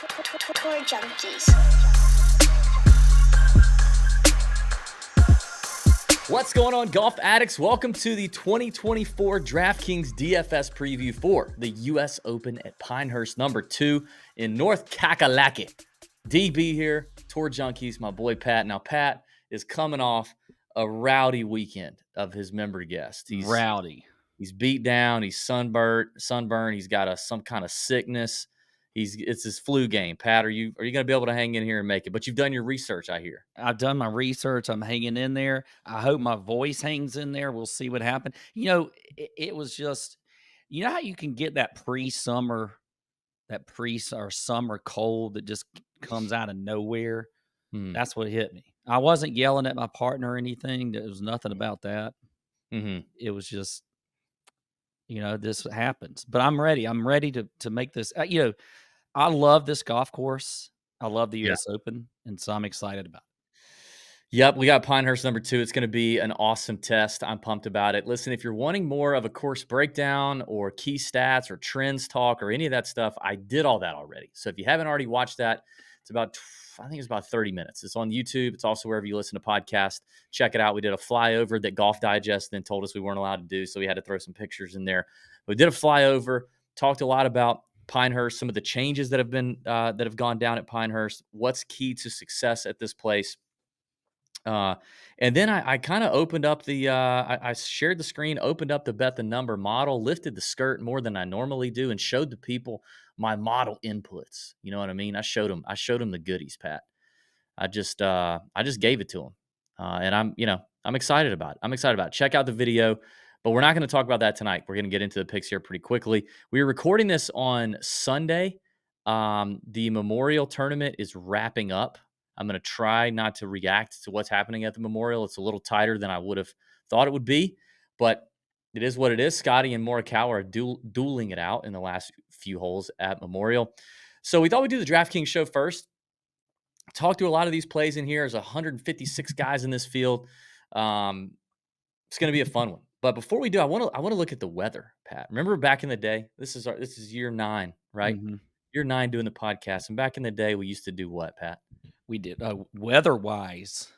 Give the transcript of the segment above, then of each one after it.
Tour junkies. What's going on, golf addicts? Welcome to the 2024 DraftKings DFS preview for the U.S. Open at Pinehurst No. 2 in North Kakalaki. DB here, Tour Junkies, my boy Pat. Now, Pat is coming off a rowdy weekend of his member guest. He's beat down. He's sunburned. He's got some kind of sickness. It's his flu game. Pat, are you going to be able to hang in here and make it? But you've done your research, I hear. I've done my research. I'm hanging in there. I hope my voice hangs in there. We'll see what happens. You know, it was just, you know how you can get that pre-summer or summer cold that just comes out of nowhere? That's what hit me. I wasn't yelling at my partner or anything. There was nothing about that. It was just, this happens. But I'm ready. I'm ready to make this. I love this golf course. I love the U.S. Open, and so I'm excited about it. Yep, we got Pinehurst No. 2. It's going to be an awesome test. I'm pumped about it. Listen, if you're wanting more of a course breakdown or key stats or trends talk or any of that stuff, I did all that already. So if you haven't already watched that, I think it's about 30 minutes. It's on YouTube. It's also wherever you listen to podcasts. Check it out. We did a flyover that Golf Digest then told us we weren't allowed to do, so we had to throw some pictures in there. We did a flyover, talked a lot about Pinehurst, some of the changes that have gone down at Pinehurst, what's key to success at this place. And then I kind of opened up I shared the screen, opened up the bet the number model, lifted the skirt more than I normally do, and showed the people my model inputs. You know what I mean? I showed them the goodies, Pat. I just gave it to them, and I'm excited about it. I'm excited about it. Check out the video, but we're not going to talk about that tonight. We're going to get into the picks here pretty quickly. We are recording this on Sunday. The Memorial Tournament is wrapping up. I'm going to try not to react to what's happening at the Memorial. It's a little tighter than I would have thought it would be, but it is what it is. Scotty and Morikawa are dueling it out in the last few holes at Memorial. So we thought we'd do the DraftKings show first. Talk to a lot of these plays in here. There's 156 guys in this field. It's going to be a fun one. But before we do, I want to look at the weather, Pat. Remember back in the day? This is year 9, right? Mm-hmm. Year 9 doing the podcast, and back in the day, we used to do what, Pat? We did weather-wise.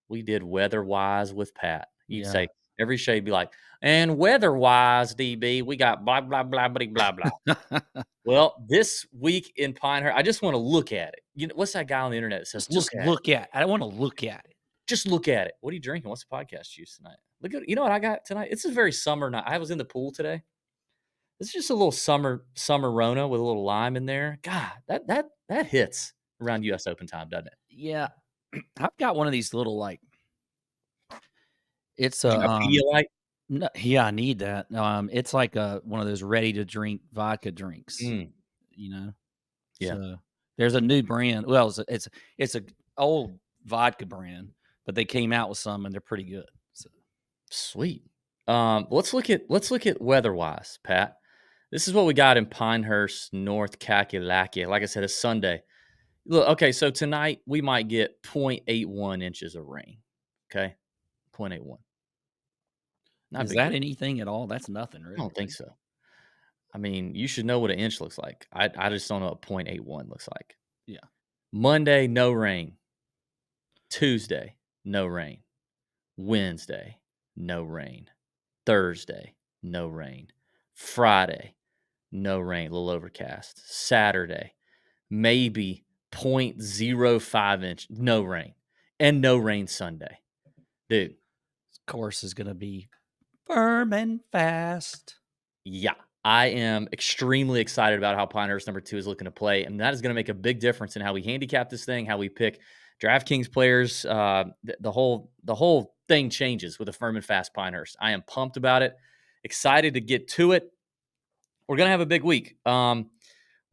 We did weather-wise with Pat. You'd say every show, you'd be like, and weather-wise, DB, we got blah, blah, blah, blah, blah, blah. Well, this week in Pinehurst, I just want to look at it. You know, what's that guy on the internet that says, look at it. I don't want to look at it. Just look at it. What are you drinking? What's the podcast juice tonight? Look at, you know what I got tonight? It's a very summer night. I was in the pool today. It's just a little summer Rona with a little lime in there. God, that hits around U.S. Open time, doesn't it? Yeah. I've got one of these little, it's Pedialyte? No, yeah, I need that. It's like one of those ready-to-drink vodka drinks, Yeah. So there's a new brand. Well, it's a old vodka brand, but they came out with some, and they're pretty good. So. Sweet. Let's look at weather-wise, Pat. This is what we got in Pinehurst, North Kakalaki. Like I said, it's Sunday. Look, okay, so tonight we might get 0.81 inches of rain. Okay, 0.81. Is that anything at all? That's nothing, really. I don't think so. I mean, you should know what an inch looks like. I just don't know what 0.81 looks like. Yeah. Monday, no rain. Tuesday, no rain. Wednesday, no rain. Thursday, no rain. Friday, no rain, a little overcast. Saturday, maybe 0.05 inch, no rain. And no rain Sunday. Dude. This course is going to be firm and fast. Yeah. I am extremely excited about how Pinehurst No. 2 is looking to play, and that is going to make a big difference in how we handicap this thing, how we pick DraftKings players. The whole thing changes with a firm and fast Pinehurst. I am pumped about it, excited to get to it. We're going to have a big week.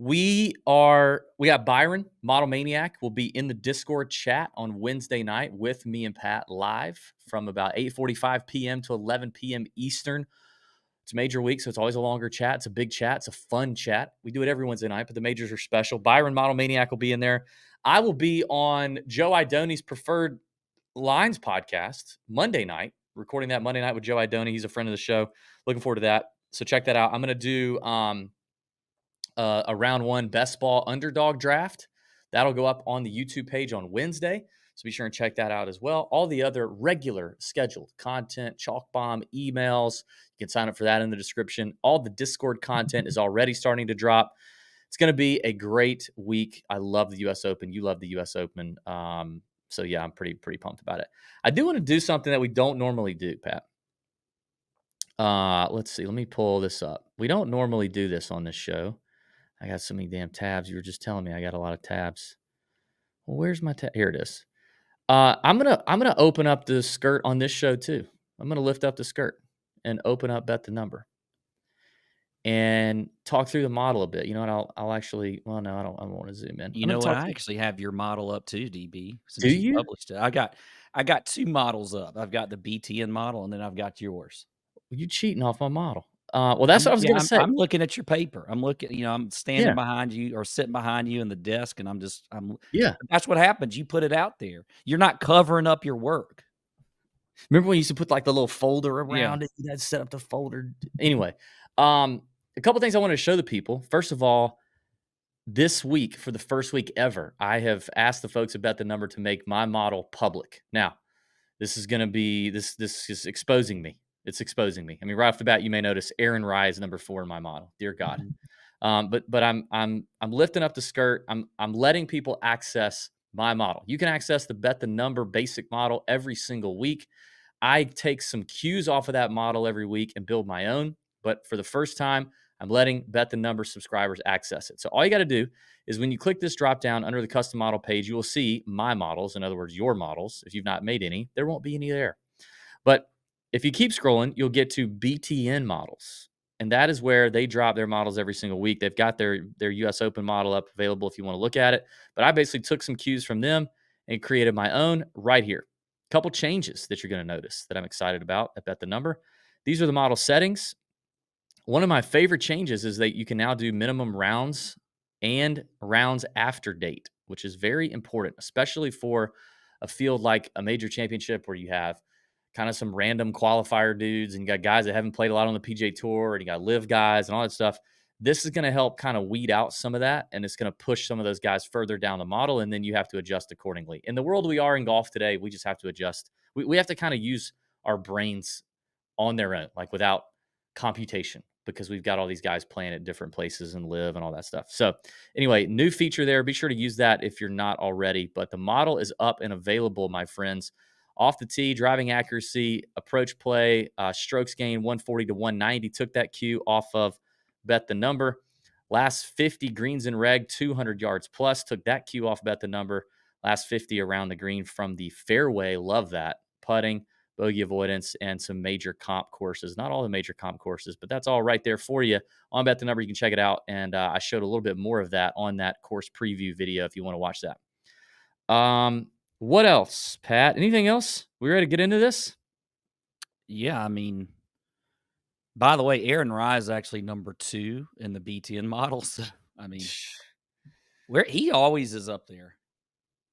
We got Byron, Model Maniac, will be in the Discord chat on Wednesday night with me and Pat live from about 8:45 p.m. to 11 p.m. Eastern. It's a major week, so it's always a longer chat. It's a big chat. It's a fun chat. We do it every Wednesday night, but the majors are special. Byron, Model Maniac, will be in there. I will be on Joe Idoni's Preferred Lines podcast Monday night, recording that Monday night with Joe Idoni. He's a friend of the show. Looking forward to that. So check that out. I'm going to do a round 1 best ball underdog draft. That'll go up on the YouTube page on Wednesday. So be sure and check that out as well. All the other regular scheduled content, Chalk Bomb emails, you can sign up for that in the description. All the Discord content is already starting to drop. It's going to be a great week. I love the U.S. Open. You love the U.S. Open. So yeah, I'm pretty pumped about it. I do want to do something that we don't normally do, Pat. Let's see. Let me pull this up. We don't normally do this on this show. I got so many damn tabs. You were just telling me I got a lot of tabs. Well, where's my tab? Here it is. I'm gonna open up the skirt on this show too. I'm gonna lift up the skirt and open up Bet the Number and talk through the model a bit. You know what? I'll actually. Well, no, I don't want to zoom in. You I'm gonna know what? talk. I actually have your model up too, DB, Do since you you? published it. I got 2 models up. I've got the BTN model, and then I've got yours. You cheating off my model? Well, that's what I was gonna say. I'm looking at your paper. I'm looking, I'm standing Yeah, behind you or sitting behind you in the desk, and I'm yeah. that's what happens. You put it out there. You're not covering up your work. Remember when you used to put like the little folder Yeah. around it? You had to set up the folder. Anyway, a couple things I wanted to show the people. First of all, this week, for the first week ever, I have asked the folks at Bet the Number to make my model public. Now, this is going to be this is exposing me. It's exposing me. I mean, right off the bat, you may notice Aaron Rye is number 4 in my model. Dear God. Mhm. But I'm lifting up the skirt. I'm letting people access my model. You can access the Bet the Number basic model every single week. I take some cues off of that model every week and build my own. But for the first time, I'm letting Bet the Number subscribers access it. So all you got to do is when you click this drop down under the custom model page, you will see my models. In other words, your models. If you've not made any, there won't be any there. But if you keep scrolling, you'll get to BTN models. And that is where they drop their models every single week. They've got their US Open model up available if you want to look at it. But I basically took some cues from them and created my own right here. Couple changes that you're going to notice that I'm excited about at Bet the Number. These are the model settings. One of my favorite changes is that you can now do minimum rounds and rounds after date, which is very important, especially for a field like a major championship where you have kind of some random qualifier dudes and you got guys that haven't played a lot on the PGA Tour and you got live guys and all that stuff. This is going to help kind of weed out some of that, and it's going to push some of those guys further down the model, and then you have to adjust accordingly. In the world we are in golf today, we just have to adjust. We have to kind of use our brains on their own, like without computation, because we've got all these guys playing at different places and live and all that stuff. So anyway, new feature there. Be sure to use that if you're not already. But the model is up and available, my friends. Off the tee, driving accuracy, approach play, strokes gain 140 to 190. Took that cue off of Bet the Number. Last 50 greens and reg, 200 yards plus. Took that cue off Bet the Number. Last 50 around the green from the fairway. Love that. Putting, bogey avoidance, and some major comp courses. Not all the major comp courses, but that's all right there for you on Bet the Number. You can check it out. And I showed a little bit more of that on that course preview video if you want to watch that. What else, Pat? Anything else? We ready to get into this? Yeah, I mean, by the way, Aaron Rye is actually number 2 in the BTN model. So, I mean, where he always is up there.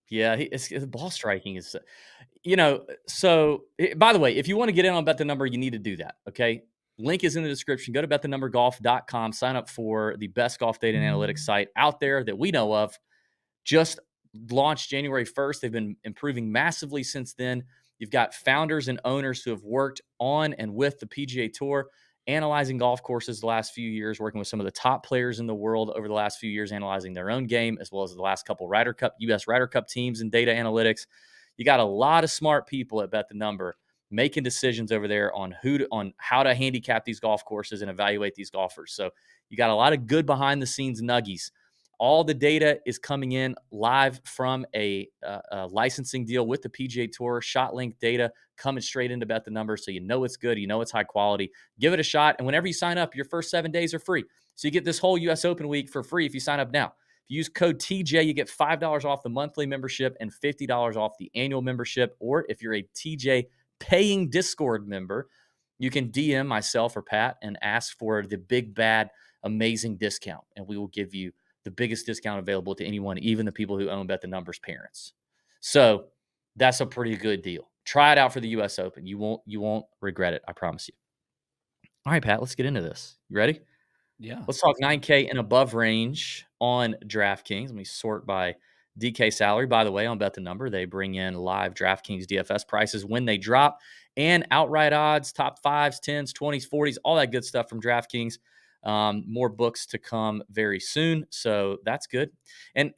Yeah, the ball striking is, so by the way, if you want to get in on Bet the Number, you need to do that. Okay. Link is in the description. Go to betthenumbergolf.com. Sign up for the best golf data and analytics site out there that we know of. Just launched January 1st. They've been improving massively since then. You've got founders and owners who have worked on and with the PGA Tour, analyzing golf courses the last few years, working with some of the top players in the world over the last few years, analyzing their own game, as well as the last couple U.S. Ryder Cup teams and data analytics. You got a lot of smart people at Bet the Number making decisions over there on how to handicap these golf courses and evaluate these golfers. So you got a lot of good behind the scenes nuggies. All the data is coming in live from a licensing deal with the PGA Tour. ShotLink data coming straight into Bet the Number, so you know it's good, you know it's high quality. Give it a shot, and whenever you sign up, your first 7 days are free. So you get this whole U.S. Open week for free if you sign up now. If you use code TJ, you get $5 off the monthly membership and $50 off the annual membership. Or if you're a TJ paying Discord member, you can DM myself or Pat and ask for the big, bad, amazing discount, and we will give you the biggest discount available to anyone, even the people who own Bet the Number's parents. So that's a pretty good deal. Try it out for the U.S. Open. You won't regret it. I promise you. All right, Pat, let's get into this. You ready? Yeah. Let's talk 9K and above range on DraftKings. Let me sort by DK salary. By the way, on Bet the Number, they bring in live DraftKings DFS prices when they drop and outright odds, top fives, 10s, 20s, 40s, all that good stuff from DraftKings. More books to come very soon. So that's good. And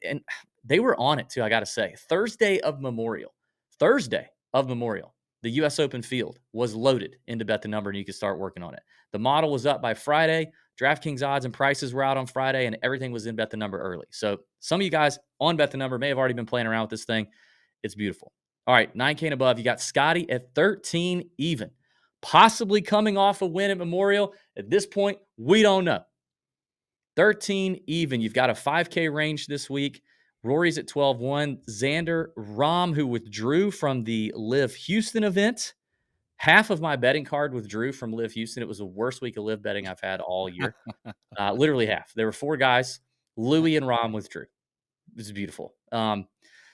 they were on it too, I got to say. Thursday of Memorial, the US Open field was loaded into Bet the Number and you could start working on it. The model was up by Friday. DraftKings odds and prices were out on Friday, and everything was in Bet the Number early. So some of you guys on Bet the Number may have already been playing around with this thing. It's beautiful. All right, 9K and above. You got Scotty at 13 even, possibly coming off a win at Memorial. At this point, we don't know. 13 even. You've got a 5K range this week. Rory's at 12-1. Xander Rahm, who withdrew from the Live Houston event. Half of my betting card withdrew from Live Houston. It was the worst week of live betting I've had all year. Literally half. There were 4 guys. Louis and Rahm withdrew. This is beautiful.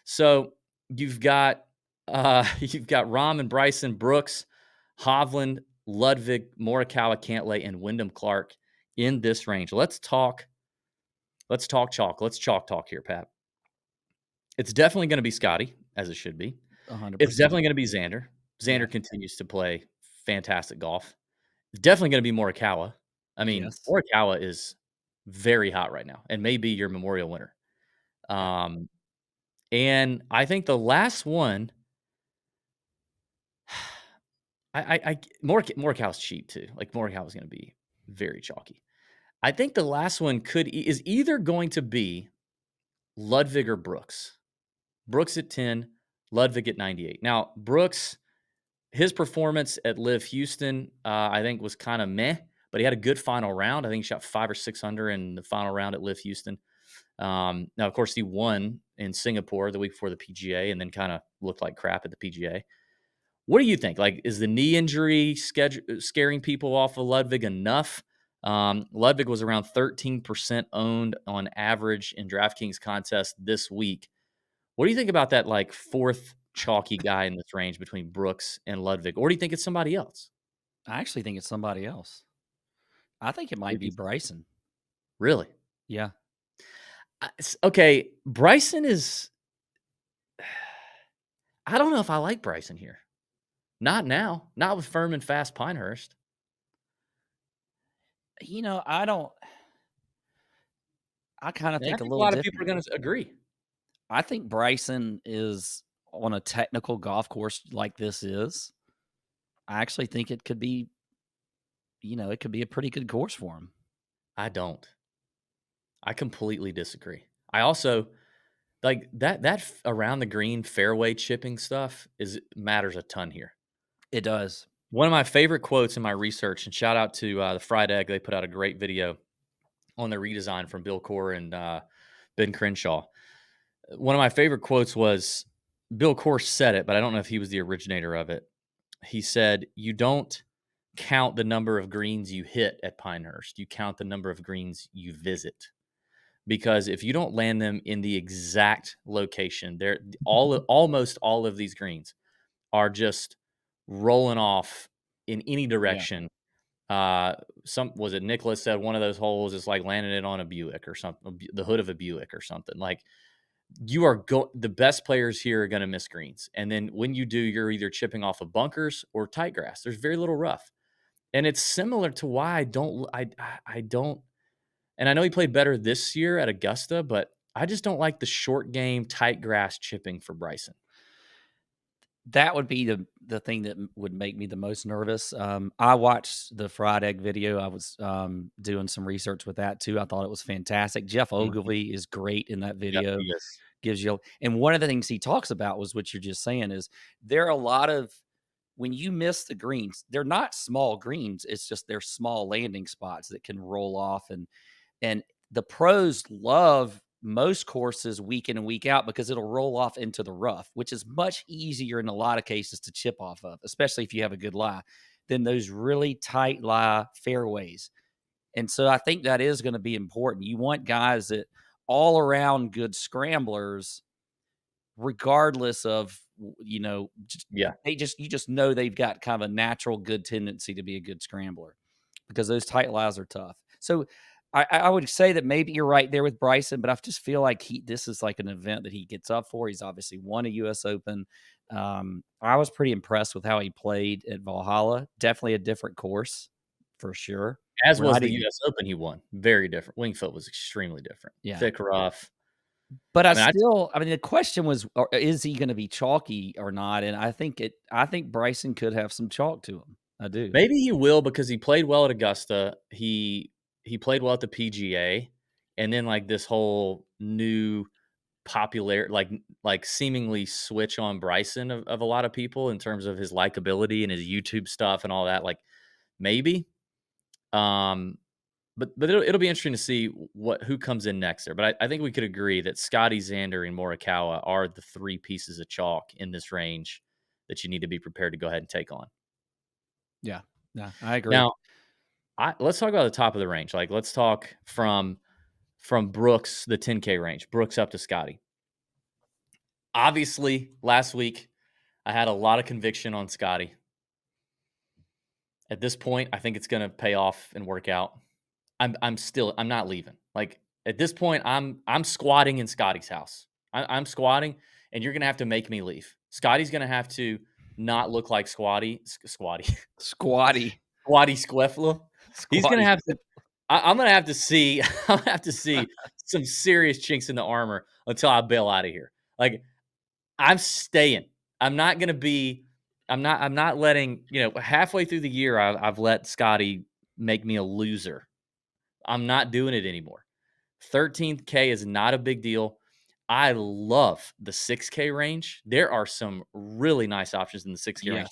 So you've got Rahm and Bryson, Brooks, Hovland, Ludwig, Morikawa, Cantlay, and Wyndham Clark in this range. Let's talk chalk. Let's chalk talk here, Pat. It's definitely going to be Scotty, as it should be. 100%. It's definitely going to be Xander. Xander continues to play fantastic golf. It's definitely going to be Morikawa. I mean, Yes. Morikawa is very hot right now and may be your Memorial winner. And I think the last one, Morikawa's cheap too. Like Morikawa's going to be very chalky. I think the last one is either going to be Ludwig or Brooks. Brooks at 10, Ludwig at 98. Now, Brooks, his performance at Live Houston, I think was kind of meh, but he had a good final round. I think he shot 5 or 6 under in the final round at Live Houston. Now, of course, he won in Singapore the week before the PGA and then kind of looked like crap at the PGA. What do you think? Like, is the knee injury scaring people off of Ludwig enough? Ludwig was around 13% owned on average in DraftKings contest this week. What do you think about that, like, fourth chalky guy in this range between Brooks and Ludwig? Or do you think it's somebody else? I actually think it's somebody else. I think it might be Bryson. Really? Yeah. Okay, Bryson is I don't know if I like Bryson here. Not now. Not with firm and fast Pinehurst. I don't. I kind of And I think a think a little lot of people are different. going to agree. I think Bryson is on a technical golf course like this is. I actually think it could be, it could be a pretty good course for him. I don't. I completely disagree. I also like that around the green fairway chipping stuff matters a ton here. It does. One of my favorite quotes in my research, and shout out to the Fried Egg. They put out a great video on the redesign from Bill Core and Ben Crenshaw. One of my favorite quotes was Bill Core said it, but I don't know if he was the originator of it. He said, "You don't count the number of greens you hit at Pinehurst. You count the number of greens you visit. Because if you don't land them in the exact location, almost all of these greens are just rolling off in any direction." Nicholas said one of those holes is like landing it on a Buick or something, the hood of a Buick or something. Like the best players here are going to miss greens. And then when you do, you're either chipping off of bunkers or tight grass. There's very little rough. And it's similar to why I don't, and I know he played better this year at Augusta, but I just don't like the short game, tight grass chipping for Bryson. That would be the thing that would make me the most nervous. I watched the Fried Egg video. I was doing some research with that too. I thought it was fantastic. Jeff Ogilvy is great in that video. Yep, yes. Gives you, and one of the things he talks about was what you're just saying is there are a lot of, when you miss the greens, they're not small greens. It's just they're small landing spots that can roll off. And the pros love most courses week in and week out because it'll roll off into the rough, which is much easier in a lot of cases to chip off of, especially if you have a good lie, than those really tight lie fairways. And so I think that is going to be important. You want guys that all around good scramblers, regardless of, you just know they've got kind of a natural good tendency to be a good scrambler because those tight lies are tough. So I would say that maybe you're right there with Bryson, but I just feel like this is like an event that he gets up for. He's obviously won a U.S. Open. I was pretty impressed with how he played at Valhalla. Definitely a different course for sure. As We're was not the even, U.S. Open he won. Very different. Winged Foot was extremely different. yeah. Thick, rough. But I mean, the question was, is he going to be chalky or not? And I think Bryson could have some chalk to him. I do. maybe he will because he played well at Augusta. He played well at the PGA, and then like this whole new popular like seemingly switch on Bryson of a lot of people in terms of his likability and his YouTube stuff and all that. Like maybe, but it'll be interesting to see who comes in next there. But I think we could agree that Scotty, Xander, and Morikawa are the three pieces of chalk in this range that you need to be prepared to go ahead and take on. Yeah, I agree. Now, let's talk about the top of the range. Like, let's talk from Brooks, the 10K range, Brooks up to Scotty. Obviously, last week I had a lot of conviction on Scotty. At this point, I think it's going to pay off and work out. I'm not leaving. Like at this point, I'm squatting in Scotty's house. I'm squatting, and you're going to have to make me leave. Scotty's going to have to not look like Squatty. Squatty Squeffler. He's going to Squatty. have to. I'm going to have to see. I'm going to have to see some serious chinks in the armor until I bail out of here. Like I'm staying. I'm not going to be. I'm not letting. Halfway through the year, I've let Scotty make me a loser. I'm not doing it anymore. 13K is not a big deal. I love the 6K range. There are some really nice options in the 6K range.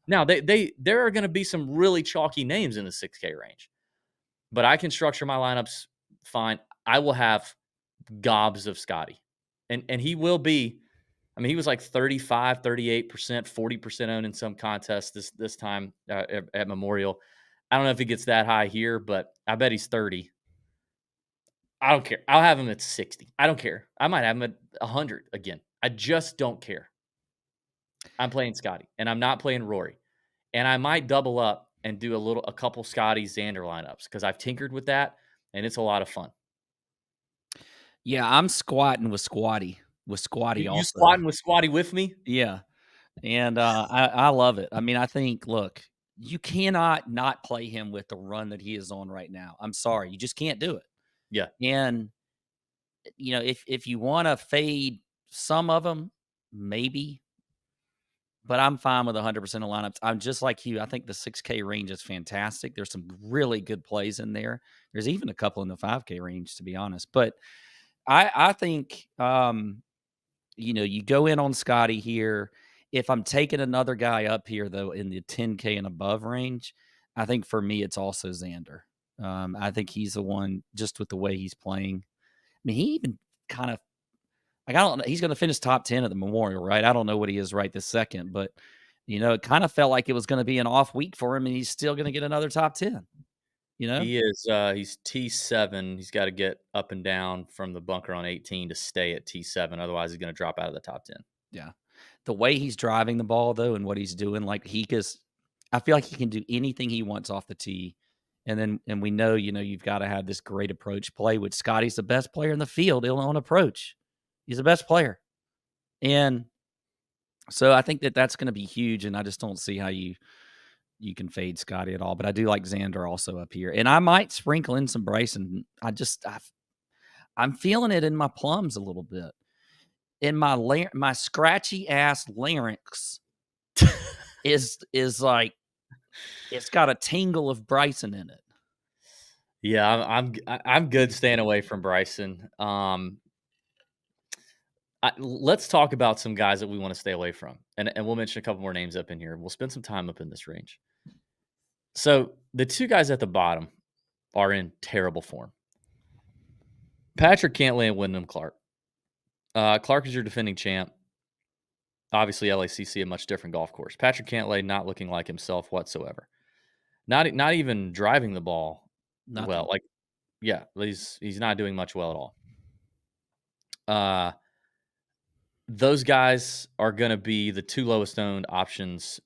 Now there are going to be some really chalky names in the 6K range, but I can structure my lineups fine. I will have gobs of Scotty, and he will be. I mean, he was like 35, 38%, 40% owned in some contests this time at Memorial. I don't know if he gets that high here, but I bet he's 30. I don't care. I'll have him at 60. I don't care. I might have him at 100 again. I just don't care. I'm playing Scotty, and I'm not playing Rory. And I might double up and do a couple Scotty Xander lineups because I've tinkered with that, and it's a lot of fun. Yeah, I'm squatting with Squatty You also. squatting with Squatty with me? Yeah, and I love it. I mean, I think look, you cannot not play him with the run that he is on right now. I'm sorry, you just can't do it. Yeah. And if you want to fade some of them, maybe, but I'm fine with 100% of lineups. I'm just like you. I think the 6K range is fantastic. There's some really good plays in there. There's even a couple in the 5K range, to be honest. But I think you go in on Scotty here. If I'm taking another guy up here though in the 10K and above range, I think for me it's also Xander. I think he's the one just with the way he's playing. I mean, he even kind of like I don't know. He's going to finish top 10 at the Memorial, right? I don't know what he is right this second, but it kind of felt like it was going to be an off week for him, and he's still going to get another top 10. He is. He's T7. He's got to get up and down from the bunker on 18 to stay at T7. Otherwise, he's going to drop out of the top 10. Yeah, the way he's driving the ball though, and what he's doing, like I feel like he can do anything he wants off the tee. And we know, you've got to have this great approach play, which Scotty's the best player in the field on approach. He's the best player. And so I think that's going to be huge. And I just don't see how you can fade Scotty at all. But I do like Xander also up here. And I might sprinkle in some Bryson. I'm feeling it in my plums a little bit. In my scratchy ass larynx is like, it's got a tingle of Bryson in it. Yeah, I'm good staying away from Bryson. Let's talk about some guys that we want to stay away from, and we'll mention a couple more names up in here. We'll spend some time up in this range. So the two guys at the bottom are in terrible form. Patrick Cantlay and Wyndham Clark. Clark is your defending champ. Obviously, LACC, a much different golf course. Patrick Cantlay not looking like himself whatsoever. Not even driving the ball well. Like, yeah, he's not doing much well at all. Those guys are going to be the two lowest owned options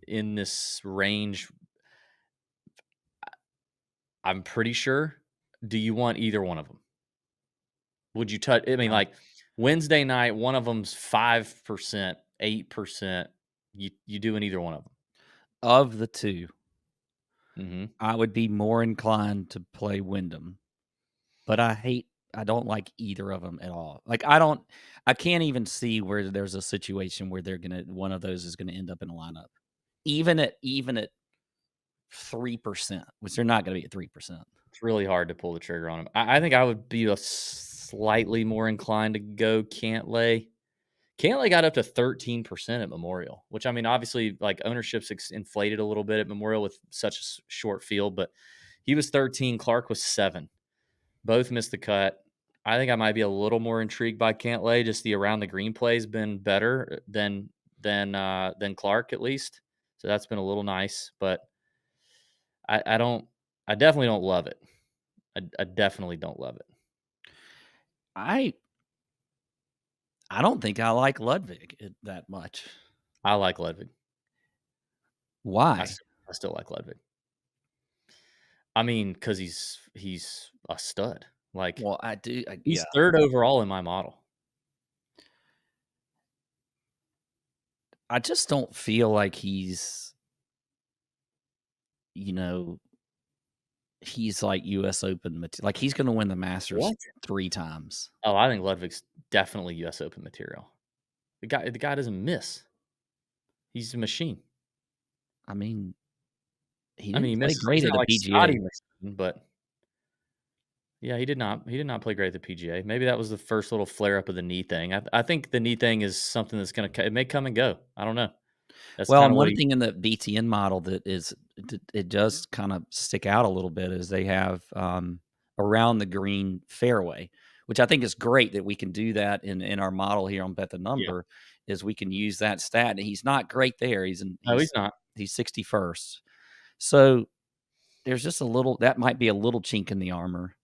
in this range. I'm pretty sure. do you want either one of them? Would you touch? I mean, Uh, like Wednesday night, one of them's 5%, 8%. You doing either one of them? of the two, Mm-hmm. I would be more inclined to play Wyndham, but I don't like either of them at all. Like I can't even see where there's a situation where one of those is gonna end up in a lineup, even at 3%, which they're not gonna be at 3%. It's really hard to pull the trigger on him. I think I would be a slightly more inclined to go Cantlay. Cantlay got up to 13% at Memorial, which I mean, obviously, like ownership's inflated a little bit at Memorial with such a short field, but he was 13. Clark was 7. Both missed the cut. I think I might be a little more intrigued by Cantlay. Just the around the green play has been better than Clark at least, so that's been a little nice. But I don't. I definitely don't love it. I definitely don't love it. I I don't think I like Ludwig that much. I like Ludwig. I Why? still, I still like Ludwig. I mean, because he's a stud. Like Well, I do. he's Yeah, 3rd overall in my model. I just don't feel like he's like U.S. Open like he's going to win the Masters What? 3 times. Oh, I think Ludwig's definitely U.S. Open material. The guy doesn't miss. He's a machine. I mean, he I mean, didn't he play misses. He's great at not the like Scotty PGA. missing, but yeah, he did not. He did not play great at the PGA. Maybe that was the first little flare up of the knee thing. I think the knee thing is something that's gonna. It may come and go. I don't know. That's Well, kind and of what one he. thing in the BTN model it does kind of stick out a little bit is they have around the green fairway, which I think is great that we can do that in our model here on Bet the Yeah. Number. Is we can use that stat. And he's not great there. No, he's not. He's 61st. So there's just a little that might be a little chink in the armor.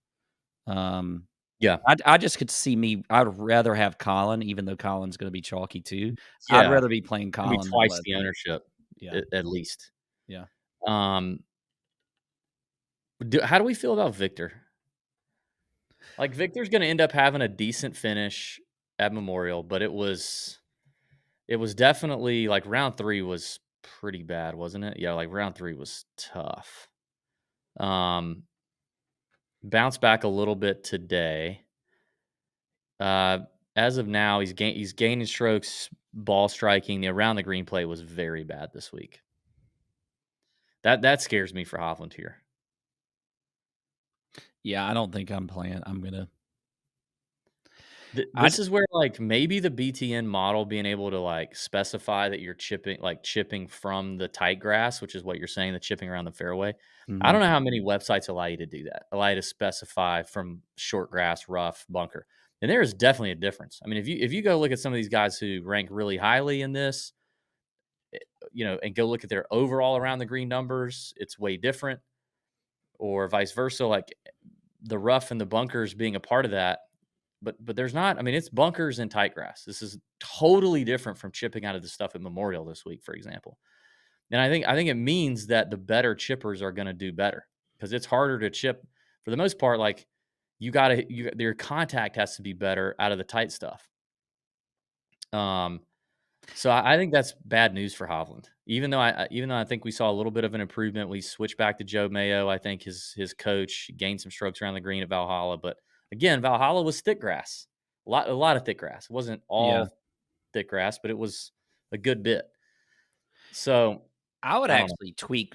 Um, Yeah. I just could see I'd rather have Colin, even though Colin's going to be chalky too. I'd Yeah. rather be playing Gonna be Colin than twice the Ludwig. ownership, Yeah, at least. yeah. Um, how do we feel about Victor? Like Victor's going to end up having a decent finish at Memorial, but it was definitely like round 3 was pretty bad, wasn't it? Yeah, like round 3 was tough. Um, bounced back a little bit today. As of now, he's gaining strokes, ball striking. The around the green play was very bad this week. That scares me for Hovland here. Yeah, I don't think I'm playing. I'm gonna. This is where like maybe the BTN model being able to like specify that you're chipping from the tight grass, which is what you're saying, the chipping around the fairway. I Mhm. don't know how many websites allow you to do that, allow you to specify from short grass, rough, bunker. And there is definitely a difference. I mean, if you go look at some of these guys who rank really highly in this, and go look at their overall around the green numbers, it's way different, or vice versa. Like the rough and the bunkers being a part of that, but there's not. I mean, it's bunkers and tight grass. This is totally different from chipping out of the stuff at Memorial this week, for example. And I think it means that the better chippers are going to do better because it's harder to chip for the most part. Like your contact has to be better out of the tight stuff. So I think that's bad news for Hovland. Even though I think we saw a little bit of an improvement, we switched back to Joe Mayo. I think his coach gained some strokes around the green at Valhalla, but again, Valhalla was thick grass, a lot of thick grass. It wasn't Yeah, all thick grass, but it was a good bit. So I would I don't know. actually tweak.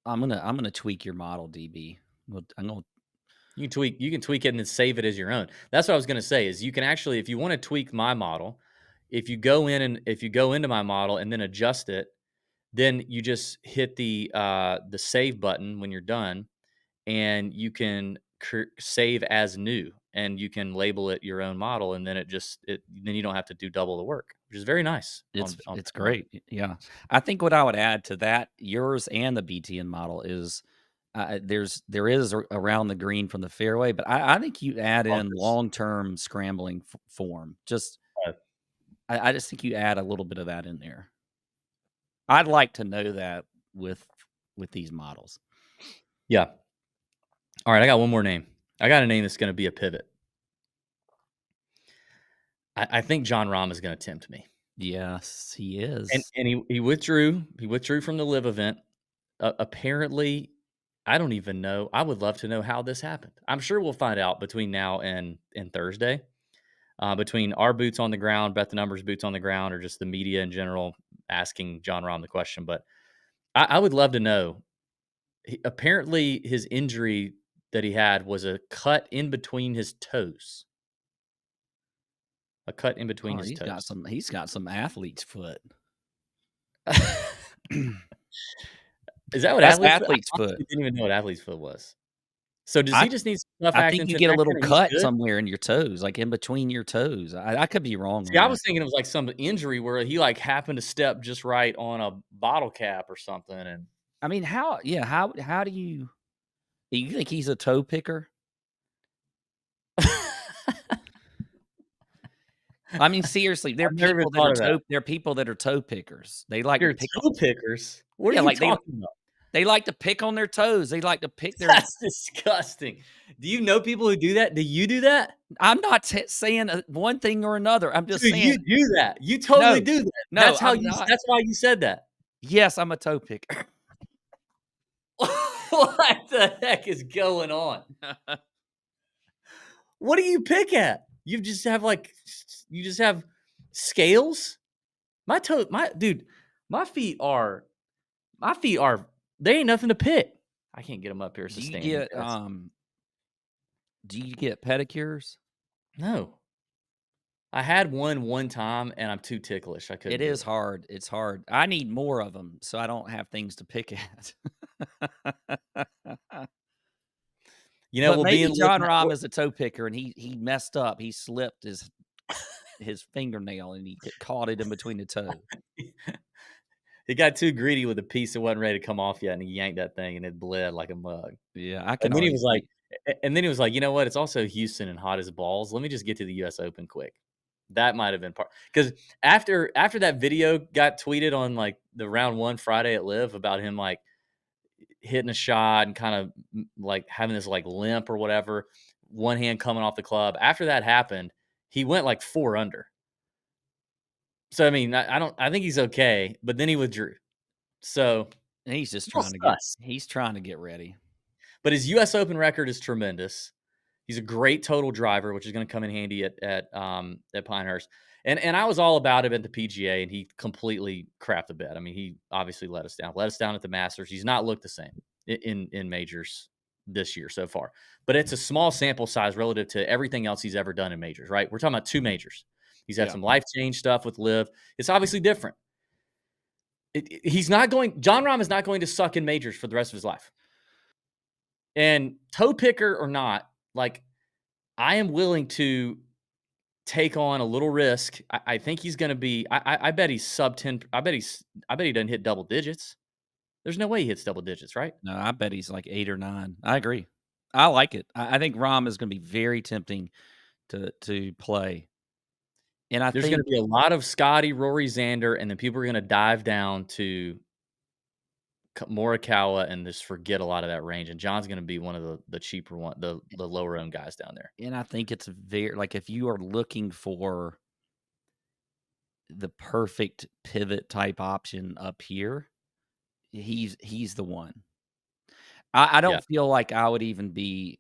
I'm gonna tweak your model, DB. I'm gonna. You can tweak it and then save it as your own. That's what I was going to say is you can actually, if you want to tweak my model, if you go into my model and then adjust it, then you just hit the save button when you're done, and you can save as new, and you can label it your own model, and then then you don't have to do double the work, which is very nice on It's the number. great. Yeah, I think what I would add to that, yours and the BTN model is there is around the green from the fairway, but I think you add in Bunkers. long term scrambling form. Uh, I just think you add a little bit of that in there. I'd like to know that with these models. yeah. All right, I got one more name. I got a name that's going to be a pivot. I think John Rahm is going to tempt me. Yes, he And is. he withdrew. He withdrew from the live event. Apparently, I don't even know. I would love to know how this happened. I'm sure we'll find out between now and Thursday. Between our boots on the ground, Bet the Numbers boots on the ground, or just the media in general asking John Rahm the question. But I would love to know. Apparently, his injury that he had was a cut in between his toes. A cut in between Oh, his toes. he's got some athlete's foot. Is that what That's athlete's foot? I athlete's foot. honestly didn't even know what athlete's foot was. So does I he just need some tough I think you Atkinson get a action little and he's cut good? somewhere in your toes, like in between your toes. I could be wrong See, on I that. was thinking it was like some injury where he like happened to step just right on a bottle cap or something, and I mean, how do you think he's a toe picker? I mean, seriously, I've never even thought of that. there are people that are toe pickers. They like to You're pick on, toe pickers? What are yeah, you like talking about? they like to pick on their toes. They like to pick their That's disgusting. Do you know people who do that? Do you do that? I'm not saying one thing or another. I'm just Dude, you saying do that. You totally no, do that. no, I'm not. That's why you said that. Yes, I'm a toe picker. What the heck is going on? What do you pick at? You just have you just have scales? My feet are they ain't nothing to pick. I can't get them up here Do you sustaining get this. do you get pedicures? No. I had one time and I'm too ticklish. I It couldn't do is it. hard. It's hard. I need more of them so I don't have things to pick at. You know, But well, being maybe John living Rahm is a toe picker and he messed up. He slipped his fingernail and he caught it in between the toe. he got too greedy with a piece that wasn't ready to come off yet, and he yanked that thing and it bled like a mug. Yeah, I can And then he already was like see. you know what? It's also Houston and hot as balls. Let me just get to the US Open quick. That might have been part because after that video got tweeted on like the round one Friday at Live about him like hitting a shot and kind of like having this like limp or whatever, one hand coming off the club. After that happened, he went like 4 under. So I mean, I think he's okay, but then he withdrew. So And he's just a little trying to sus. get ready. But his US Open record is tremendous. He's a great total driver, which is going to come in handy at Pinehurst. And I was all about him at the PGA, and he completely crapped the bed. I mean, he obviously let us down. Let us down at the Masters. He's not looked the same in majors this year so far. But it's a small sample size relative to everything else he's ever done in majors, right? We're talking about 2 majors. He's had Yeah. some life change stuff with Liv. It's obviously different. John Rahm is not going to suck in majors for the rest of his life. And toe picker or not, like I am willing to take on a little risk. I think he's going to be. I bet he's sub 10. I bet he doesn't hit double digits. There's no way he hits double digits, right? No, I bet he's like 8 or 9. I agree. I like it. I think Rahm is going to be very tempting to play. And I There's going to think be a lot of Scotty, Rory, Xander, and then people are going to dive down to Morikawa and just forget a lot of that range. And John's going to be one of the cheaper one, the lower owned guys down there. and I think it's very like if you are looking for the perfect pivot type option up here, he's the one. I Yeah. don't feel like I would even be,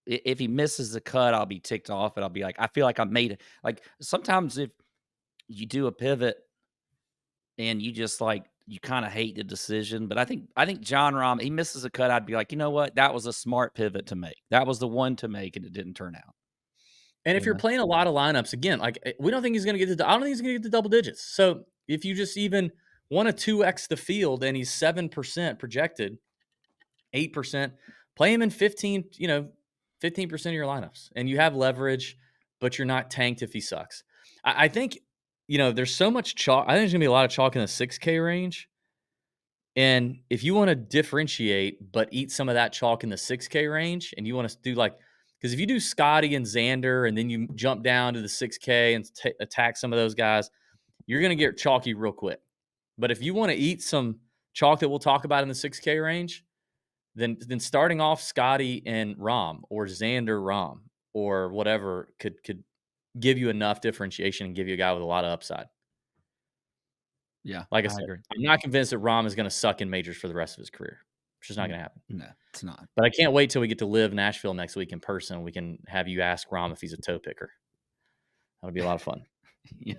if he misses the cut, I'll be ticked off, but I'll be like, I feel like I made it. Like sometimes if you do a pivot and you just like you kind of hate the decision, but I think John Rahm, he misses a cut, I'd be like, you know what, that was a smart pivot to make. That was the one to make, and it didn't turn out. And if You you're know, playing a lot of lineups, again, like we don't think he's going to get I don't think he's going to get to double digits. So if you just even want to 2x the field and he's 7% projected, 8%, play him in 15% of your lineups. And you have leverage, but you're not tanked if he sucks. I think, there's so much chalk. I think there's going to be a lot of chalk in the 6K range. And if you want to differentiate, but eat some of that chalk in the 6K range, and you want to do because if you do Scotty and Xander, and then you jump down to the 6K and attack some of those guys, you're going to get chalky real quick. But if you want to eat some chalk that we'll talk about in the 6K range, then starting off Scotty and Rom or Xander Rom or whatever could give you enough differentiation and give you a guy with a lot of upside. Yeah, Like I I said, agree. I'm not convinced that Rom is going to suck in majors for the rest of his career. It's just not going to happen. No, it's not. But I can't wait till we get to live Nashville next week in person. We can have you ask Rom if he's a toe picker. That'll be a lot of fun. Yeah.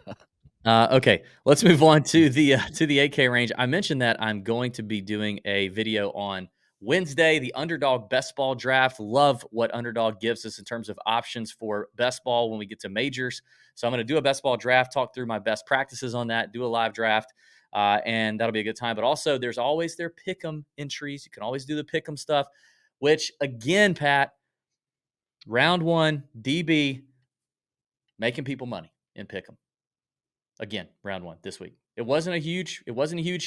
Okay, let's move on to the 8K range. I mentioned that I'm going to be doing a video on Wednesday, the Underdog Best Ball Draft. Love what Underdog gives us in terms of options for best ball when we get to majors. So I'm going to do a best ball draft, talk through my best practices on that, do a live draft, and that'll be a good time. But also, there's always their pick'em entries. You can always do the pick'em stuff, which again, Pat, round one, DB, making people money in pick'em. Again, round one this week. It wasn't a huge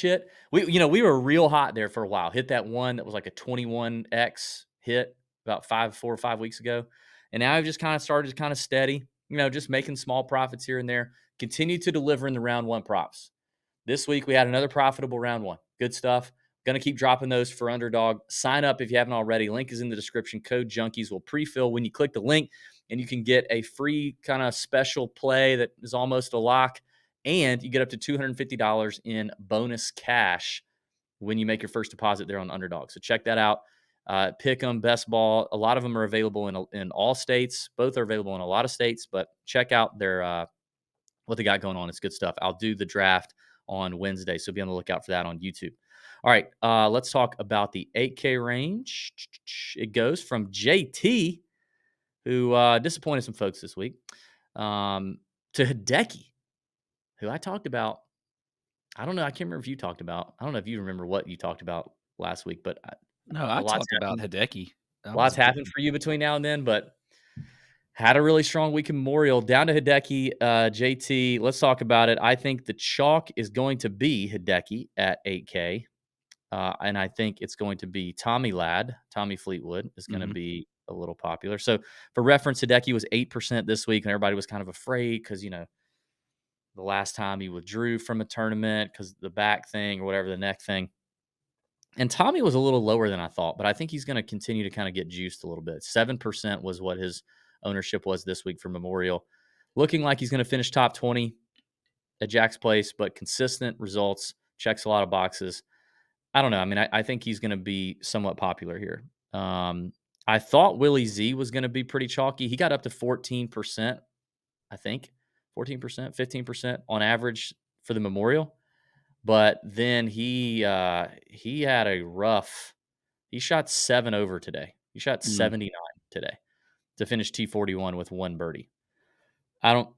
hit. We were real hot there for a while. Hit that one that was like a 21x hit about 4 or 5 weeks ago. And now I've just kind of started kind of steady, just making small profits here and there. Continue to deliver in the round one props. This week we had another profitable round one. Good stuff. Going to keep dropping those for Underdog. Sign up if you haven't already. Link is in the description. Code Junkies will pre-fill when you click the link, and you can get a free kind of special play that is almost a lock. And you get up to $250 in bonus cash when you make your first deposit there on Underdog. So check that out. Pick 'em, best ball. A lot of them are available in all states. Both are available in a lot of states, but check out their what they got going on. It's good stuff. I'll do the draft on Wednesday, so be on the lookout for that on YouTube. All right, let's talk about the 8K range. It goes from JT, who disappointed some folks this week, to Hideki, who I talked about. I don't know. I can't remember if you talked about. I don't know if you remember what you talked about last week, but No, a I lot's talked about happened. Hideki. A lot's happened for you between now and then, but had a really strong week in Memorial. Down to Hideki, JT. Let's talk about it. I think the chalk is going to be Hideki at 8K, and I think it's going to be Tommy Fleetwood is going to be a little popular. So for reference, Hideki was 8% this week, and everybody was kind of afraid because the last time he withdrew from a tournament because the back thing or whatever, the neck thing. And Tommy was a little lower than I thought, but I think he's going to continue to kind of get juiced a little bit. 7% was what his ownership was this week for Memorial. Looking like he's going to finish top 20 at Jack's Place, but consistent results, checks a lot of boxes. I don't know. I mean, I think he's going to be somewhat popular here. I thought Willie Z was going to be pretty chalky. He got up to 14%, I think. 14%, 15% on average for the Memorial. But then he had a rough. He shot 7 over today. He shot 79 today to finish T41 with one birdie. I don't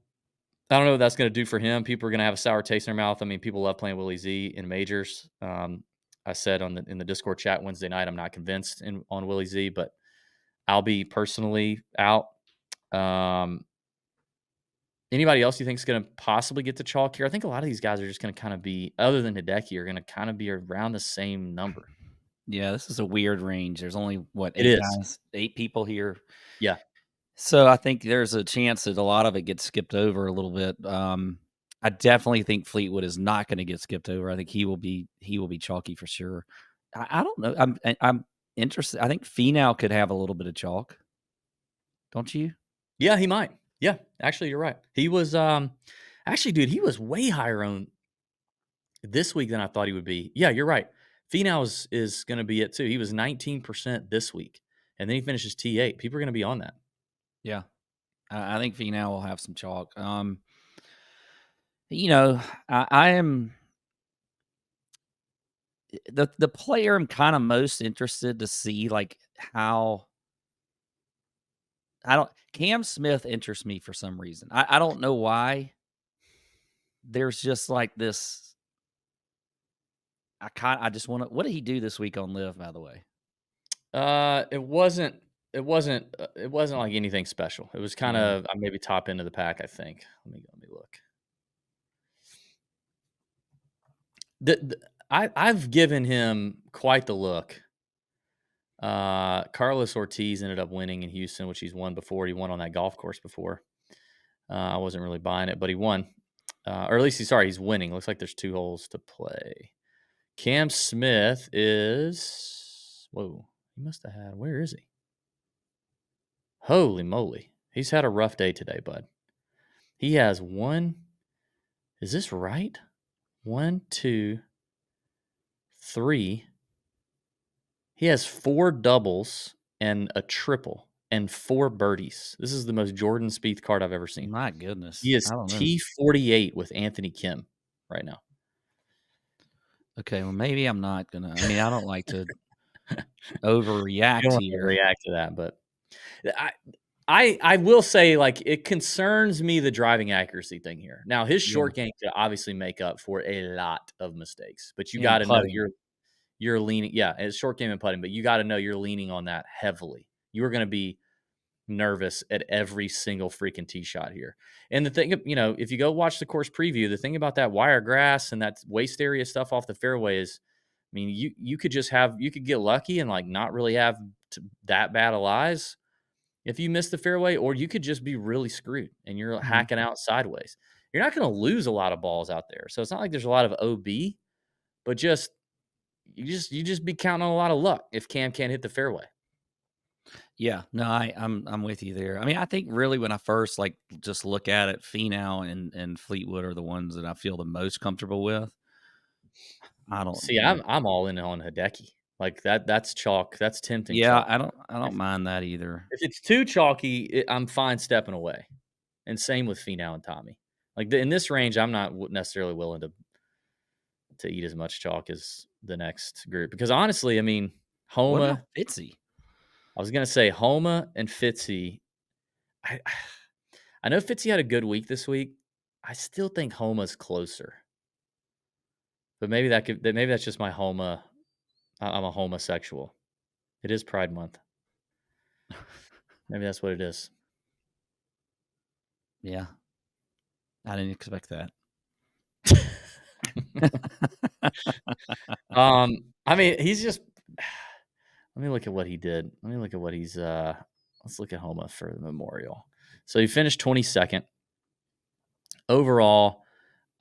know what that's going to do for him. People are going to have a sour taste in their mouth. I mean, people love playing Willie Z in majors. I said in the Discord chat Wednesday night, I'm not convinced on Willie Z, but I'll be personally out. Anybody else you think is going to possibly get the chalk here? I think a lot of these guys are just going to kind of be, other than Hideki, are going to kind of be around the same number. Yeah, this is a weird range. There's only, It 8 is. guys, 8 people here. Yeah. So I think there's a chance that a lot of it gets skipped over a little bit. I definitely think Fleetwood is not going to get skipped over. I think he will be chalky for sure. I don't know. I'm interested. I think Finau could have a little bit of chalk. Don't you? Yeah, he might. Yeah, actually, you're right. He was actually, dude, he was way higher on this week than I thought he would be. Yeah, you're right. Finau is going to be it too. He was 19% this week, and then he finishes T8. People are going to be on that. Yeah, I think Finau will have some chalk. I am the player I'm kind of most interested to see, like, how Cam Smith interests me for some reason. I don't know why. There's just like this. I just want to. What did he do this week on Live, by the way? It wasn't like anything special. It was kind of maybe top end of the pack, I think. Let me look. I've given him quite the look. Carlos Ortiz ended up winning in Houston, which he's won before. He won on that golf course before. I wasn't really buying it, but he won. Or at least he's winning. Looks like there's 2 holes to play. Cam Smith is He must have had. Where is he? Holy moly. He's had a rough day today, bud. He has one. Is this right? 1, 2, 3. He has 4 doubles and a triple and 4 birdies. This is the most Jordan Spieth card I've ever seen. My goodness. He is I don't know. T48 with Anthony Kim right now. Okay, well, maybe I'm not gonna. I mean, I don't like to You overreact don't want to here. react to that, but I will say, like, it concerns me the driving accuracy thing here. Now, his Yeah, short game could obviously make up for a lot of mistakes, but you and got to know putting. you're leaning. Yeah, it's short game and putting, but you got to know you're leaning on that heavily. You are going to be nervous at every single freaking tee shot here. And the thing, if you go watch the course preview, the thing about that wire grass and that waist area stuff off the fairway is, I mean, you could get lucky and like not really have that bad of lies if you miss the fairway, or you could just be really screwed and you're Mhm. hacking out sideways. You're not going to lose a lot of balls out there. So it's not like there's a lot of OB, but you just be counting on a lot of luck if Cam can't hit the fairway. Yeah, no, I'm with you there. I mean, I think really when I first like just look at it, Finau and Fleetwood are the ones that I feel the most comfortable with. I don't. See, I'm all in on Hideki. Like that's chalk. That's tempting Yeah, chalk. I don't mind that either. If it's too chalky, I'm fine stepping away. And same with Finau and Tommy. Like in this range, I'm not necessarily willing to eat as much chalk as the next group because honestly, I mean, What about Homa. Fitzy? I was gonna say Homa and Fitzy. I I know Fitzy had a good week this week. I still think Homa's closer, but maybe that's just my Homa. I'm a homosexual. It is Pride Month. Maybe that's what it is. Yeah, I didn't expect that. I mean, he's just. Let me look at what he did. Let me look at what he's. Let's look at Homa for the Memorial. So he finished 22nd overall.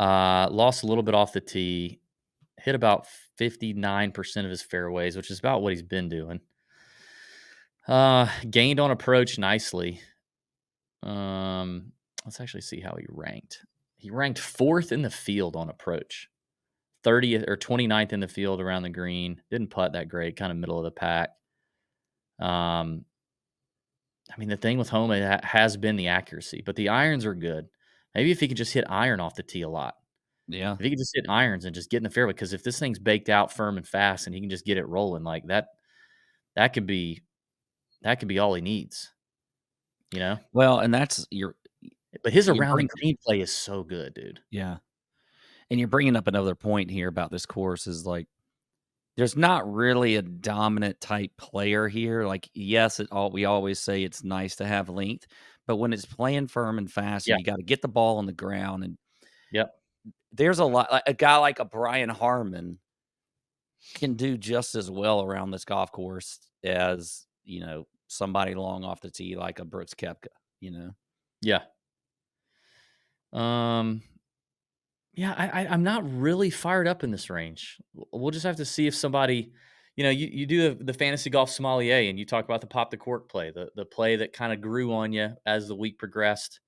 Lost a little bit off the tee. Hit about 59% of his fairways, which is about what he's been doing. Gained on approach nicely. Let's actually see how he ranked. He ranked 4th in the field on approach. 30th or 29th in the field around the green. Didn't putt that great, kind of middle of the pack. I mean, the thing with Homa has been the accuracy, but the irons are good. Maybe if he could just hit iron off the tee a lot. Yeah. If he could just hit irons and just get in the fairway, because if this thing's baked out firm and fast and he can just get it rolling like that, that could be all he needs, you know? Well, and that's But his you're around the bring green play is so good, dude. yeah, and you're bringing up another point here about this course is like there's not really a dominant type player here. Like, yes, we always say it's nice to have length, but when it's playing firm and fast, Yeah. and you got to get the ball on the ground, and Yep. there's a lot. Like a guy like a Brian Harmon can do just as well around this golf course as somebody long off the tee like a Brooks Koepka. Yeah. Yeah, I'm not really fired up in this range. We'll just have to see if somebody, you do the fantasy golf sommelier and you talk about the pop the cork play, the play that kind of grew on you as the week progressed.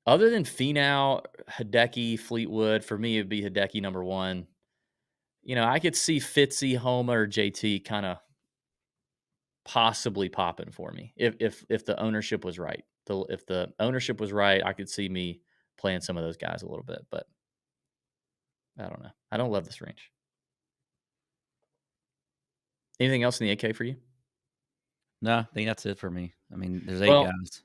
Other than Finau, Hideki, Fleetwood, for me it'd be Hideki number 1. I could see Fitzy, Homa, or JT kind of possibly popping for me if the ownership was right. If the ownership was right, I could see me playing some of those guys a little bit, but I don't know. I don't love this range. Anything else in the AK for you? No, I think that's it for me. I mean, there's 8 Well, guys.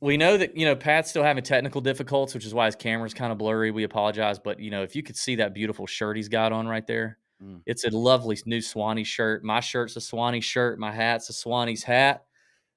we know that, Pat's still having technical difficulties, which is why his camera's kind of blurry. We apologize. But, if you could see that beautiful shirt he's got on right there, it's a lovely new Swanee shirt. My shirt's a Swanee shirt. My hat's a Swanee's hat.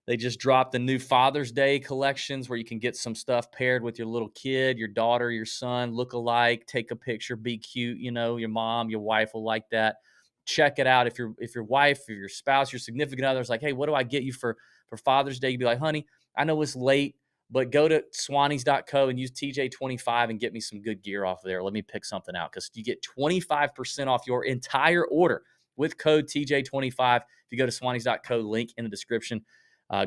They just dropped the new Father's Day collections where you can get some stuff paired with your little kid, your daughter, your son, look alike, take a picture, be cute. Your mom, your wife will like that. Check it out. If your wife, or your spouse, your significant other is like, hey, what do I get you for Father's Day? You'd be like, honey, I know it's late, but go to swanees.co and use TJ25 and get me some good gear off there. Let me pick something out because you get 25% off your entire order with code TJ25. If you go to swannies.co, link in the description.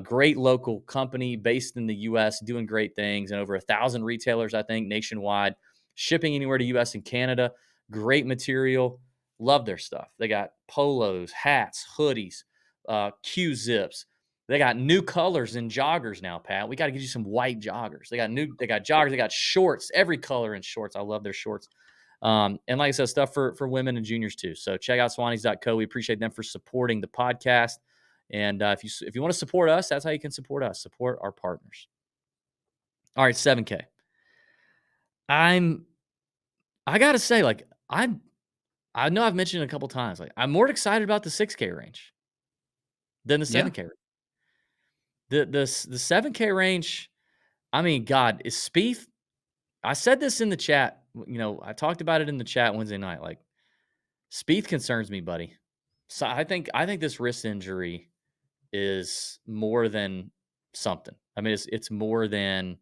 Great local company based in the U.S., doing great things, and over 1,000 retailers, I think, nationwide, shipping anywhere to U.S. and Canada. Great material. Love their stuff. They got polos, hats, hoodies, Q-zips. They got new colors in joggers now, Pat. We got to get you some white joggers. They got joggers, they got shorts, every color in shorts. I love their shorts. And like I said, stuff for women and juniors too. So check out swannies.co. We appreciate them for supporting the podcast. And if you want to support us, that's how you can support us. Support our partners. All right, 7K. I gotta say, like, I know I've mentioned it a couple times. Like, I'm more excited about the 6K range than the Yeah. 7K range. The 7K range, I mean, God, is Spieth. I said this in the chat. I talked about it in the chat Wednesday night. Like, Spieth concerns me, buddy. So I think this wrist injury is more than something. I mean, it's more than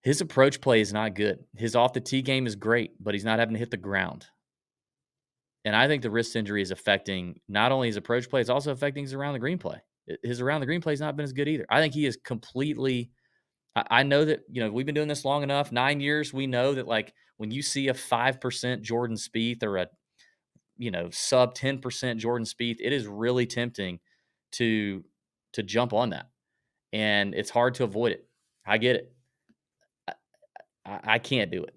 his approach play is not good. His off the tee game is great, but he's not having to hit the ground. And I think the wrist injury is affecting not only his approach play, it's also affecting his around the green play. His around the green play has not been as good either. I think he is completely. I know that we've been doing this long enough, 9 years. We know that, like, when you see a 5% Jordan Spieth or a sub 10% Jordan Spieth, it is really tempting to jump on that, and it's hard to avoid it. I get it. I can't do it.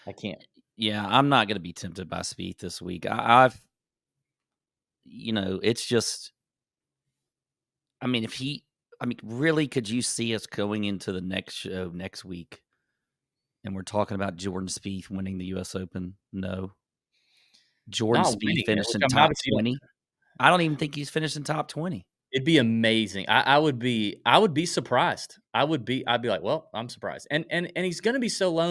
I can't. Yeah, I'm not going to be tempted by Spieth this week. I've it's just. I mean, really, could you see us going into the next show next week, and we're talking about Jordan Spieth winning the U.S. Open? No. Jordan Not Spieth winning it, finished which in I'm top obviously 20. I don't even think he's finished in top 20. It'd be amazing. I would be surprised. I'd be like, well, I'm surprised. And he's going to be so low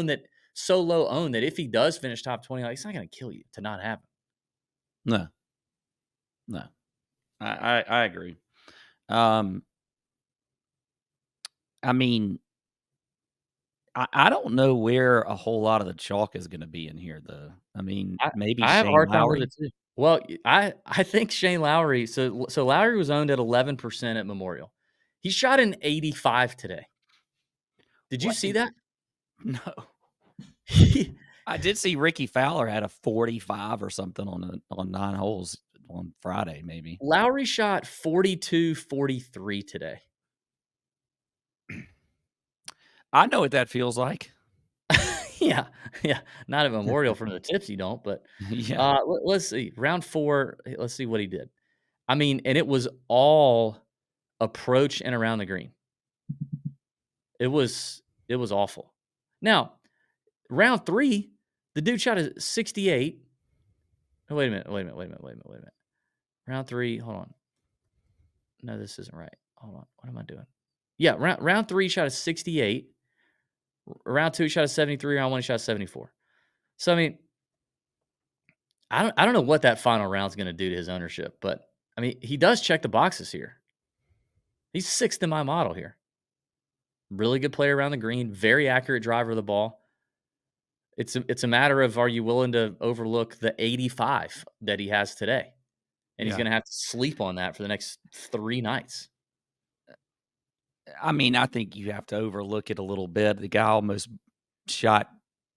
owned that if he does finish top 20, like, it's not going to kill you to not have him. No. I agree. I mean, I don't know where a whole lot of the chalk is going to be in here, though. I mean, maybe I have a Shane hard time with Lowry. it too. Well, I think Shane Lowry. So Lowry was owned at 11% at Memorial. He shot an 85 today. Did you What? see that? No. I did see Ricky Fowler had a 45 or something on 9 holes on Friday, maybe. Lowry shot 42-43 today. I know what that feels like. Yeah. Not at Memorial from the tips you don't, but Yeah. let's see. Round 4, let's see what he did. I mean, and it was all approach and around the green. It was awful. Now, round 3, the dude shot a 68. Oh, wait a minute. Round 3, hold on. No, this isn't right. Hold on. What am I doing? Yeah, round 3 shot a 68. Round 2 shot a 73. Round 1 shot a 74. So I mean, I don't know what that final round's going to do to his ownership, but I mean, he does check the boxes here. He's 6th in my model here. Really good player around the green, very accurate driver of the ball. It's a matter of, are you willing to overlook the 85 that he has today? And he's going to have to sleep on that for the next 3 nights. I mean, I think you have to overlook it a little bit. The guy almost shot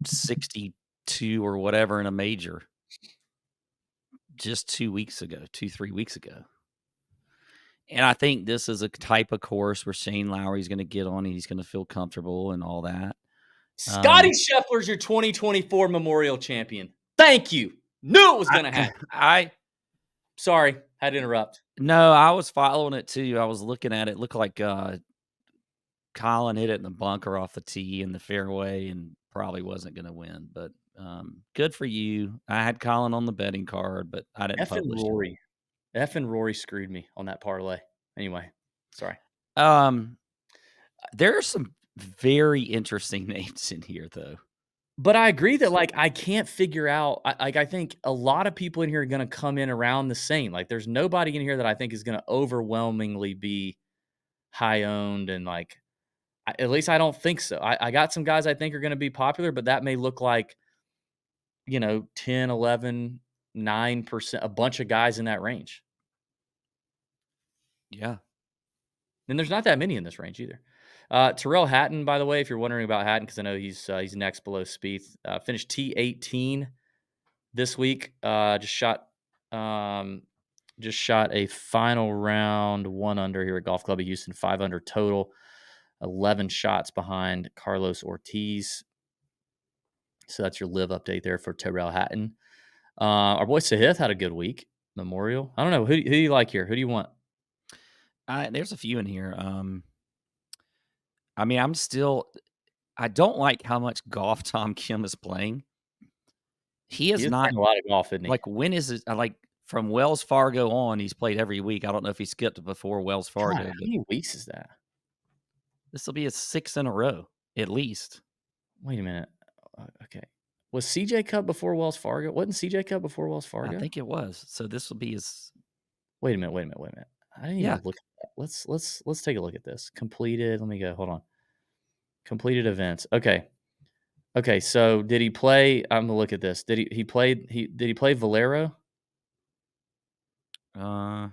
62 or whatever in a major just 3 weeks ago. And I think this is a type of course where Shane Lowry's going to get on and he's going to feel comfortable and all that. Scotty Scheffler's your 2024 Memorial champion. Thank you. Knew it was going to happen. Sorry, had to interrupt. No, I was following it too. I was looking at it. It looked like Colin hit it in the bunker off the tee in the fairway and probably wasn't going to win. But good for you. I had Colin on the betting card, but I didn't publish it. F and Rory screwed me on that parlay. Anyway, sorry. There are some very interesting names in here, though. But I agree that, like, I can't figure out. I think a lot of people in here are going to come in around the same. Like, there's nobody in here that I think is going to overwhelmingly be high owned, and like, at least I don't think so. I got some guys I think are going to be popular, but that may look like 10, 11 9%, a bunch of guys in that range. Yeah. And there's not that many in this range either. Terrell Hatton, by the way, if you're wondering about Hatton, because I know he's next below Spieth, finished T18 this week. Just shot a final round 1 under here at Golf Club of Houston, 5 under total, 11 shots behind Carlos Ortiz. So that's your live update there for Terrell Hatton. Our boy Sahith had a good week. Memorial. I don't know. Who do you like here? Who do you want? There's a few in here. I mean, I don't like how much golf Tom Kim is playing. He is He is not playing a lot of golf, isn't he? like, when is it? Like, from Wells Fargo on, he's played every week. I don't know if he skipped before Wells God, Fargo, how but many weeks is that? this will be his 6th in a row, at least. Wait a minute. Okay. Was CJ Cup before Wells Fargo? Wasn't CJ Cup before Wells Fargo? I think it was. So this will be his. Wait a minute. I didn't Yeah. even look at that. Let's take a look at this. Completed. Let me go. Hold on. Completed events. Okay. Okay. So did he play? I'm gonna look at this. Did he play Valero? Uh,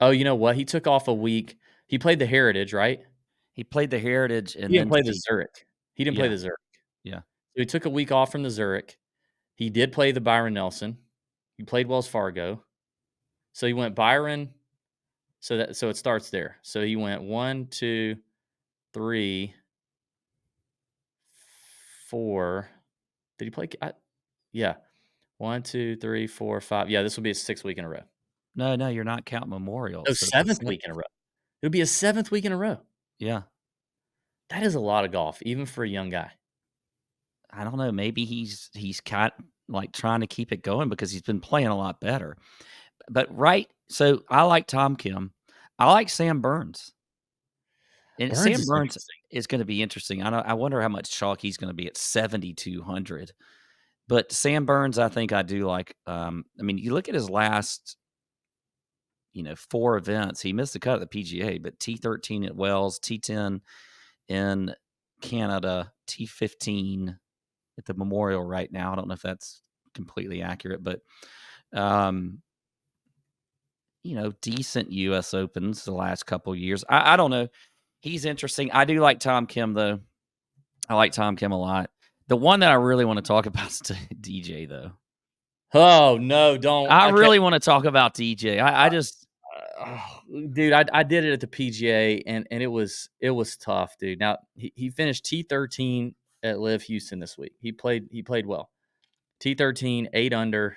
Oh, you know what? He took off a week. He played the Heritage, right? he played the Heritage and He didn't then play the Zurich. He didn't play Yeah. the Zurich. Yeah. So he took a week off from the Zurich. He did play the Byron Nelson. He played Wells Fargo. So he went Byron. So it starts there. So he went 1, 2, 3, 4. Did he play? Yeah. 1, 2, 3, 4, 5. Yeah, this will be a 6th week in a row. No, you're not counting Memorial. No, So it's the 7th week in a row. It'll be a 7th week in a row. Yeah. That is a lot of golf, even for a young guy. I don't know. Maybe he's like trying to keep it going because he's been playing a lot better. But so I like Tom Kim. I like Sam Burns. And Burns Sam is Burns interesting. is going to be interesting. I wonder how much chalk he's going to be at 7,200. But Sam Burns, I think I do like. I mean, you look at his last, 4 events. He missed the cut at the PGA, but T13 at Wells, T10 in Canada, T15 at the Memorial right now. I don't know if that's completely accurate, but decent U.S. Opens the last couple years. I don't know. He's interesting. I do like Tom Kim, though. I like Tom Kim a lot. The one that I really want to talk about is DJ, though. Oh, no, don't. I really want to talk about DJ. I just, dude, I did it at the PGA, and it was tough, dude. Now he finished T13 at Live Houston this week. He played well. T13, 8 under,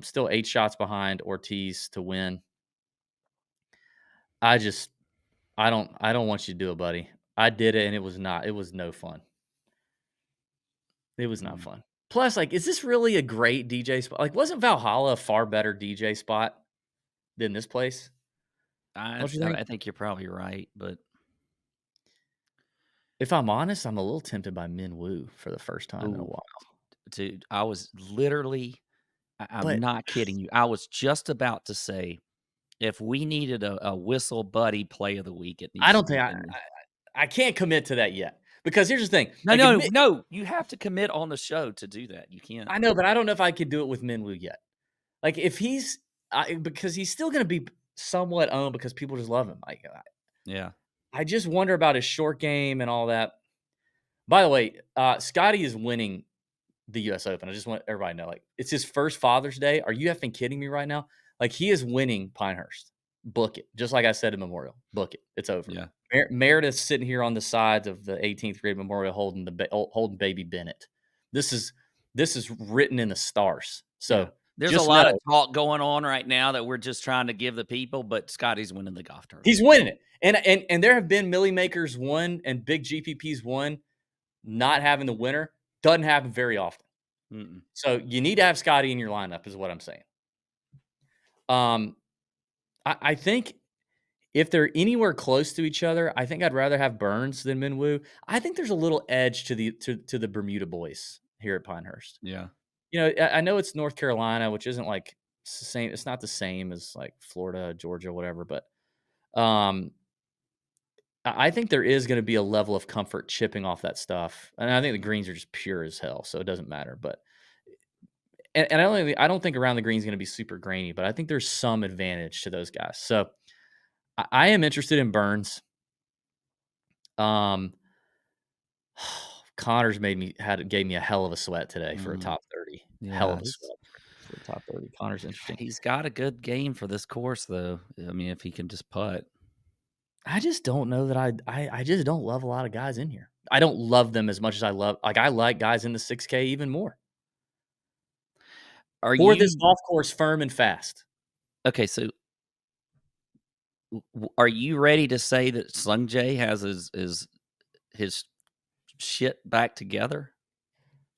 still 8 shots behind Ortiz to win. I don't want you to do it, buddy. I did it, and it was no fun. It was not fun. Plus, like, is this really a great DJ spot? Like, wasn't Valhalla a far better DJ spot than this place? I think you're probably right, but if I'm honest, I'm a little tempted by Minwoo for the first time in a Ooh. while. dude, I was literally, I'm But- not kidding you. I was just about to say, if we needed a whistle buddy play of the week, it needs I don't to be think Minwoo. I can't commit to that yet because here's the thing. No, Like, no, you have to commit on the show to do that. You can't. I know, but I don't know if I could do it with Minwoo yet. Like, if he's because he's still going to be somewhat owned because people just love him. Like, Yeah. I just wonder about his short game and all that. By the way, Scotty is winning the U.S. Open. I just want everybody to know, like, it's his first Father's Day. Are you effing kidding me right now? Like, he is winning Pinehurst. Book it. Just like I said at Memorial. Book it. It's over. Yeah. Meredith's sitting here on the sides of the 18th grade Memorial holding holding baby Bennett. This is written in the stars. So Yeah. There's a just lot know of talk going on right now that we're just trying to give the people, but Scotty's winning the golf tournament. he's winning it. And there have been Millie Makers won and big GPPs won, not having the winner. Doesn't happen very often. Mm-mm. So you need to have Scotty in your lineup, is what I'm saying. I think if they're anywhere close to each other, I think I'd rather have Burns than Minwoo. I think there's a little edge to the Bermuda boys here at Pinehurst. Yeah. I know it's North Carolina, which isn't like the same. It's not the same as like Florida, Georgia, whatever. But I think there is going to be a level of comfort chipping off that stuff, and I think the greens are just pure as hell, so it doesn't matter. But and I don't think around the green is going to be super grainy, but I think there's some advantage to those guys. So I am interested in Burns. Connors gave me a hell of a sweat today for a top 30. Hell Yeah, of a sweat for a top 30. Connor's interesting. he's got a good game for this course, though. I mean, if he can just putt. I just don't know that I just don't love a lot of guys in here. I don't love them as much as I like guys in the 6K even more. Are For this you golf course, firm and fast. okay? So, are you ready to say that Sung Jae has his shit back together?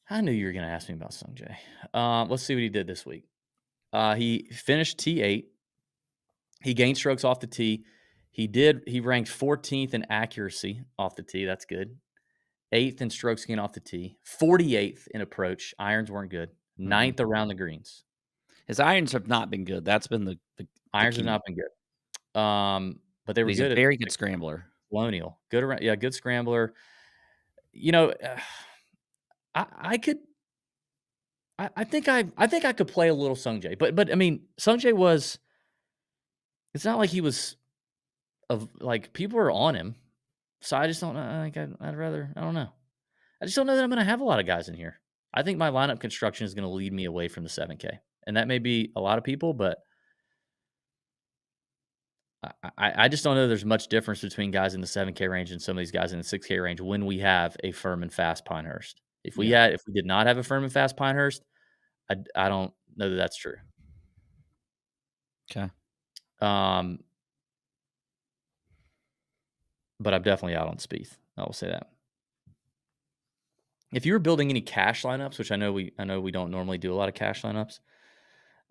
I knew you were going to ask me about Sung Jae. Let's see what he did this week. He finished T8. He gained strokes off the tee. He ranked 14th in accuracy off the tee. That's good. 8th in strokes gained off the tee. 48th in approach. Irons weren't good. 9th around the greens. His irons have not been good. That's been the Irons have key. not been good. But they were He's a good at very good scrambler. Colonial. Good around, yeah, good scrambler. You know, I could. I think I could play a little Sungjae, but I mean, Sungjae was. It's not like he was of like people are on him, so I just don't know. Like I'd rather. I don't know. I just don't know that I'm going to have a lot of guys in here. I think my lineup construction is going to lead me away from the 7K, and that may be a lot of people, but I just don't know there's much difference between guys in the 7K range and some of these guys in the 6K range when we have a firm and fast Pinehurst. If we did not have a firm and fast Pinehurst, I don't know that that's true. Okay. But I'm definitely out on Spieth. I will say that. If you were building any cash lineups, which I know we don't normally do a lot of cash lineups,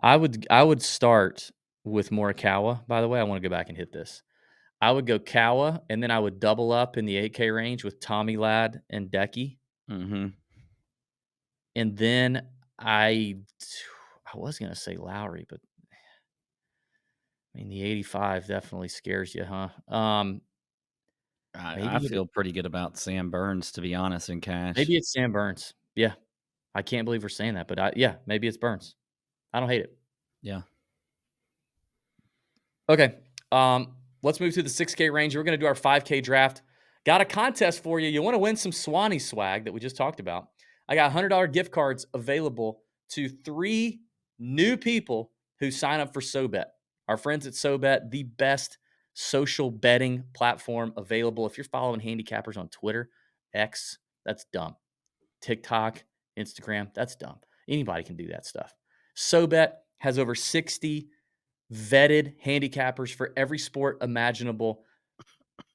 I would start with Morikawa. By the way, I want to go back and hit this. I would go Kawa, and then I would double up in the 8K range with Tommy Ladd and Decky. Mm-hmm. And then I was going to say Lowry, but I mean, the 85 definitely scares you, huh? I feel pretty good about Sam Burns, to be honest, in cash. Maybe it's Sam Burns. Yeah. I can't believe we're saying that, but yeah, maybe it's Burns. I don't hate it. Yeah. Okay. Let's move to the 6K range. We're going to do our 5K draft. Got a contest for you. You want to win some Swanee swag that we just talked about. I got $100 gift cards available to 3 new people who sign up for SoBet. Our friends at SoBet, the best social betting platform available. If you're following handicappers on Twitter, X, that's dumb. TikTok, Instagram, that's dumb. Anybody can do that stuff. SoBet has over 60 vetted handicappers for every sport imaginable,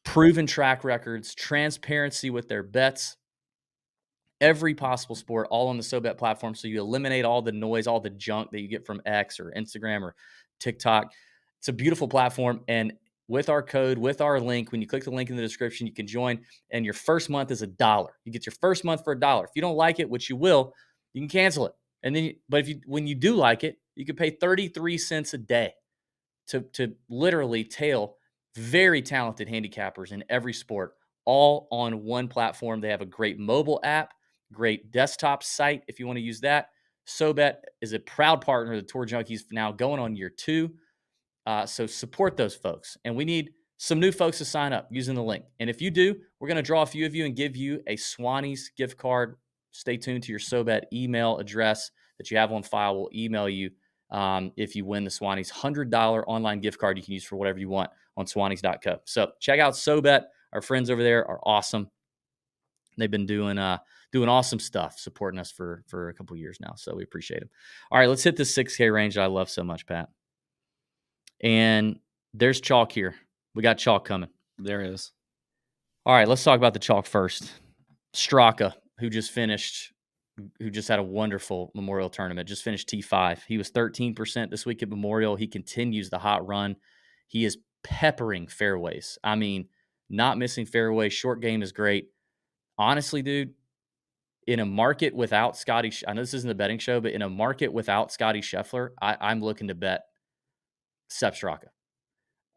proven track records, transparency with their bets, every possible sport, all on the SoBet platform. So you eliminate all the noise, all the junk that you get from X or Instagram or TikTok. It's a beautiful platform. And with our code, with our link, when you click the link in the description, you can join. And your first month is $1. You get your first month for $1. If you don't like it, which you will, you can cancel it. And then, when you do like it, you can pay 33 cents a day to literally tail very talented handicappers in every sport, all on one platform. They have a great mobile app, great desktop site if you want to use that. SoBet is a proud partner of the Tour Junkies, now going on year 2. So support those folks. And we need some new folks to sign up using the link. And if you do, we're going to draw a few of you and give you a Swanee's gift card. Stay tuned to your SoBet email address that you have on file. We'll email you if you win the Swanee's $100 online gift card you can use for whatever you want on swanees.co. So check out SoBet. Our friends over there are awesome. They've been doing awesome stuff, supporting us for a couple of years now. So we appreciate them. All right, let's hit the 6K range that I love so much, Pat. And there's chalk here. We got chalk coming. There is. All right, let's talk about the chalk first. Straka, who just had a wonderful Memorial tournament, just finished T5. He was 13% this week at Memorial. He continues the hot run. He is peppering fairways. I mean, not missing fairways. Short game is great. Honestly, dude, in a market without Scotty, I know this isn't a betting show, but in a market without Scotty Scheffler, I'm looking to bet Sepp Straka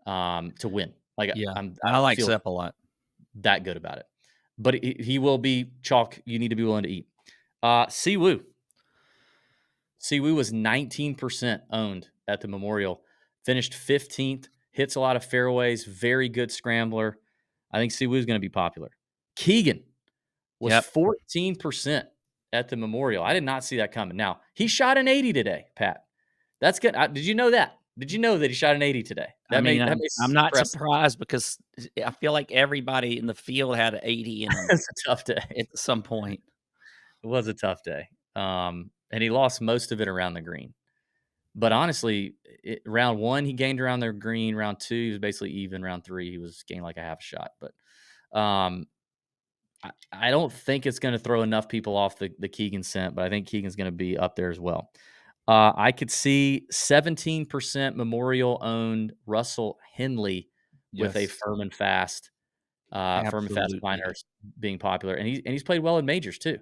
to win. Like, Yeah, I I like feel Sepp a lot. that good about it. But he will be chalk you need to be willing to eat. Si Woo. Siwoo was 19% owned at the Memorial, finished 15th, hits a lot of fairways, very good scrambler. I think Siwoo is going to be popular. Keegan was Yep. 14% at the Memorial. I did not see that coming. Now, he shot an 80 today, Pat. That's good. Did you know that? Did you know that he shot an 80 today? I mean, That I'm makes not impressive. surprised because I feel like everybody in the field had an 80 in them It's a tough day. at some point. It was a tough day. And he lost most of it around the green. But honestly, round 1, he gained around the green. Round 2, he was basically even. Round 3, he was gained like a half a shot. But I don't think it's going to throw enough people off the Keegan scent, but I think Keegan's going to be up there as well. I could see 17% Memorial-owned Russell Henley with a Yes. firm and fast Absolutely. Pinehurst being popular. And he's played well in majors too.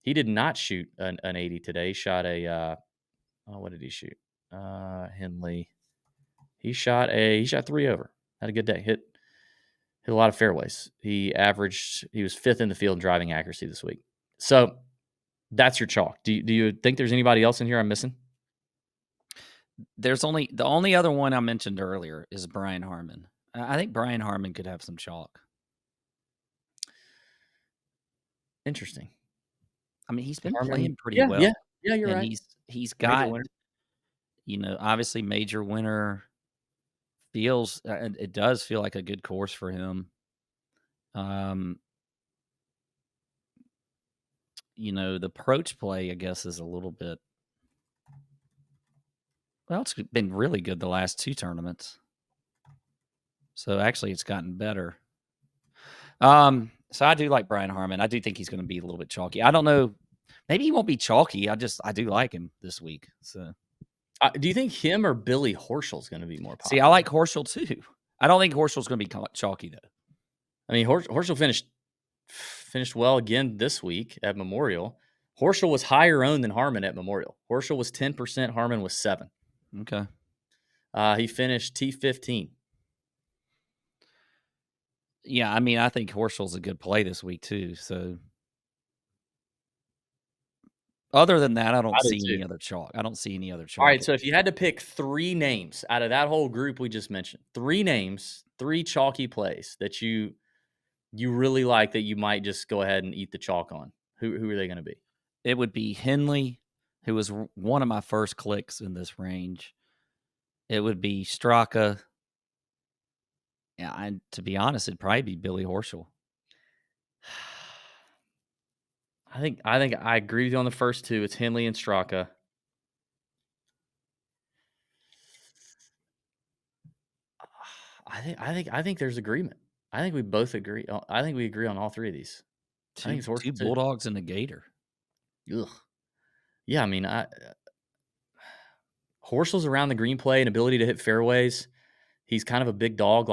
He did not shoot an 80 today. He shot a what did he shoot? Henley. He shot 3 over. Had a good day. Hit a lot of fairways. He was 5th in the field in driving accuracy this week. So that's your chalk. Do you think there's anybody else in here I'm missing? The only other one I mentioned earlier is Brian Harmon. I think Brian Harmon could have some chalk. Interesting. I mean, he's been Harmon, playing pretty well. Yeah, you're and right. he's Major got, winner. obviously major winner feels it does feel like a good course for him. The approach play, I guess, is a little bit. Well, it's been really good the last 2 tournaments. So actually, it's gotten better. So I do like Brian Harmon. I do think he's going to be a little bit chalky. I don't know. Maybe he won't be chalky. I do like him this week. So, Do you think him or Billy Horschel is going to be more popular? see, I like Horschel too. I don't think Horschel's going to be chalky though. I mean, Horschel finished well again this week at Memorial. Horschel was higher owned than Harmon at Memorial. Horschel was 10%. Harmon was 7. Okay. He finished T15. Yeah, I mean, I think Horschel's a good play this week too. So, other than that, I don't see any other chalk. I don't see any other chalk. All right, so if you had to pick 3 names out of that whole group we just mentioned, 3 names, 3 chalky plays that you really like that you might just go ahead and eat the chalk on, who are they going to be? It would be Henley, who was one of my first clicks in this range. It would be Straka. Yeah, and to be honest, it'd probably be Billy Horschel. I think I agree with you on the first 2. It's Henley and Straka. I think there's agreement. I think we both agree. I think we agree on all 3 of these. I think it's Horschel Two too. Bulldogs and a Gator. Ugh. Yeah, I mean, Horschel's around the green play and ability to hit fairways. He's kind of a big dog.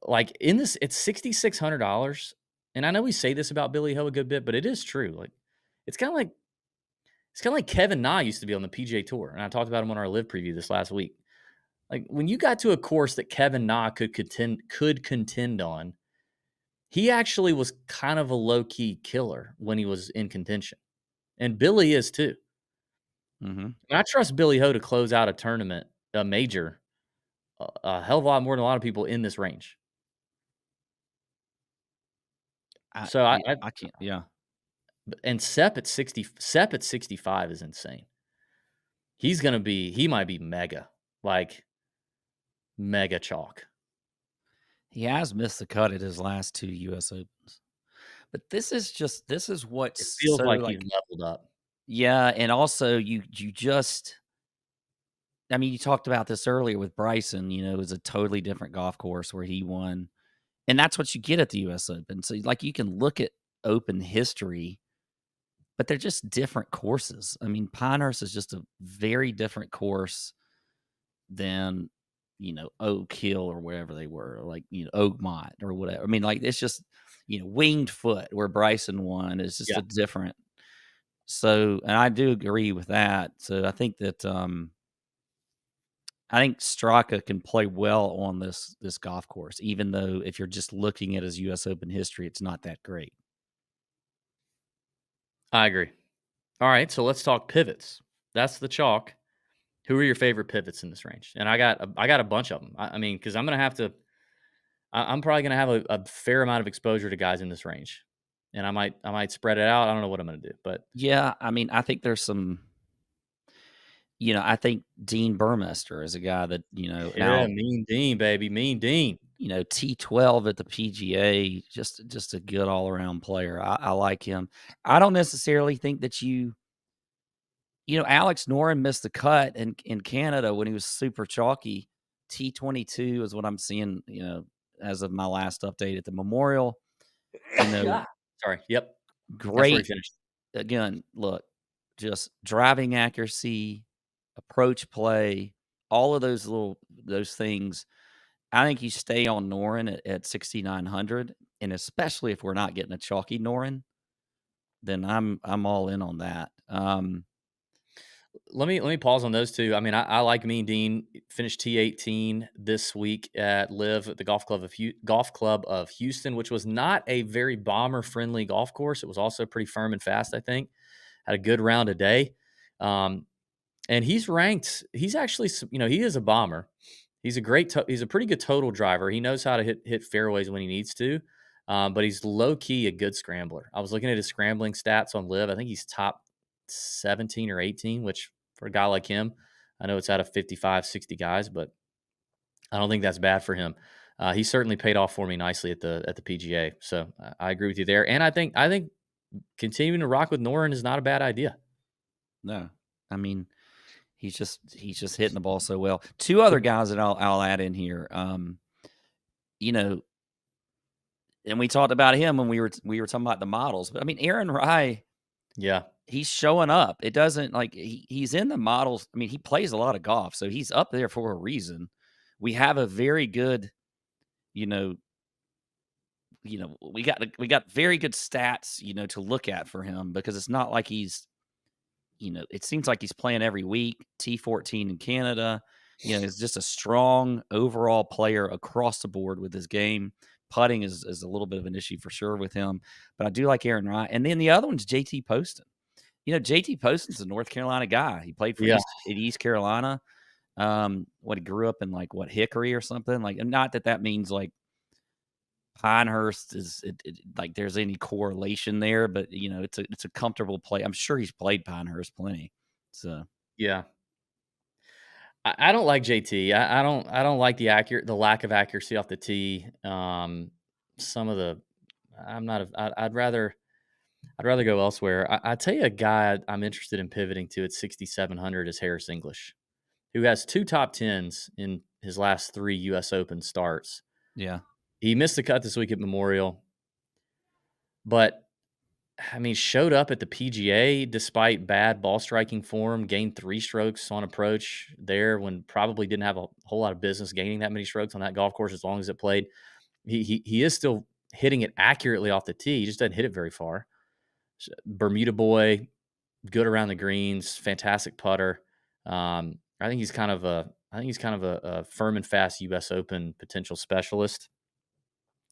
Like in this, it's $6,600. And I know we say this about Billy Ho a good bit, but it is true. Like it's kind of like Kevin Na used to be on the PGA Tour, and I talked about him on our live preview this last week. Like when you got to a course that Kevin Na could contend on, he actually was kind of a low key killer when he was in contention, and Billy is too. Mm-hmm. And I trust Billy Ho to close out a tournament, a major, a hell of a lot more than a lot of people in this range. I can't. Yeah, And Sepp at 65 is insane. He might be mega, like mega chalk. he has missed the cut at his last 2 U.S. Opens, but this is what's It feels so like like. he's leveled up. Yeah, and also you just. I mean, you talked about this earlier with Bryson. It was a totally different golf course where he won, and that's what you get at the U.S. Open. So, like, you can look at Open history, but they're just different courses. I mean, Pinehurst is just a very different course than, Oak Hill or wherever they were, like, Oakmont or whatever. I mean, like, it's just, Winged Foot where Bryson won is just a different. So, and I do agree with that. So I think that, I think Straka can play well on this golf course, even though if you're just looking at his U.S. Open history, it's not that great. I agree. All right, so let's talk pivots. That's the chalk. Who are your favorite pivots in this range? And I got a bunch of them. I mean, because I'm gonna have to. I'm probably gonna have a fair amount of exposure to guys in this range, and I might spread it out. I don't know what I'm gonna do, but Yeah, I mean, I think there's some. I think Dean Burmester is a guy that yeah, now Mean Dean, baby, Mean Dean. T12 at the PGA, just a good all around player. I like him. I don't necessarily think that Alex Noren missed the cut in Canada when he was super chalky. T22 is what I'm seeing, as of my last update at the Memorial. Sorry. Yep. That's where he Great. finished. Again, look, just driving accuracy, approach play, all of those things. I think you stay on Noren at 6,900, and especially if we're not getting a chalky Noren, then I'm all in on that. Let me pause on those two. I mean, I like Mean Dean. Finished T18 this week at Live at the Golf Club of Houston, which was not a very bomber friendly golf course. It was also pretty firm and fast. I think had a good round a day, and he's ranked. He's actually he is a bomber. He's he's a pretty good total driver. He knows how to hit fairways when he needs to, but he's low key a good scrambler. I was looking at his scrambling stats on Live. I think he's top 17 or 18, which for a guy like him, I know it's out of 55, 60 guys, but I don't think that's bad for him. He certainly paid off for me nicely at the PGA. So I agree with you there, and I think continuing to rock with Noren is not a bad idea. No, I mean he's just hitting the ball so well. Two other guys that I'll add in here. And we talked about him when we were talking about the models, but I mean Aaron Rye. Yeah. He's showing up. It doesn't like he's in the models. I mean, he plays a lot of golf, so he's up there for a reason. We have a very good, you know, we got very good stats, to look at for him because it's not like he's, it seems like he's playing every week. T14 in Canada, is just a strong overall player across the board with his game. Putting is a little bit of an issue for sure with him, but I do like Aaron Wright. And then the other one's JT Poston. JT Poston's a North Carolina guy. He played for East Carolina. He grew up in Hickory or something. Not that means Pinehurst is like there's any correlation there, but it's a comfortable play. I'm sure he's played Pinehurst plenty. So yeah. I don't like JT. I don't like the lack of accuracy off the tee. Some of the I'm not. I'd rather go elsewhere. I tell you, a guy I'm interested in pivoting to at 6,700 is Harris English, who has 2 top 10s in his last 3 U.S. Open starts. yeah, He missed the cut this week at Memorial, but I mean, showed up at the PGA despite bad ball striking form, gained 3 strokes on approach there when probably didn't have a whole lot of business gaining that many strokes on that golf course as long as it played. He is still hitting it accurately off the tee. He just doesn't hit it very far. Bermuda boy, good around the greens, fantastic putter. I think he's kind of a firm and fast U.S. Open potential specialist,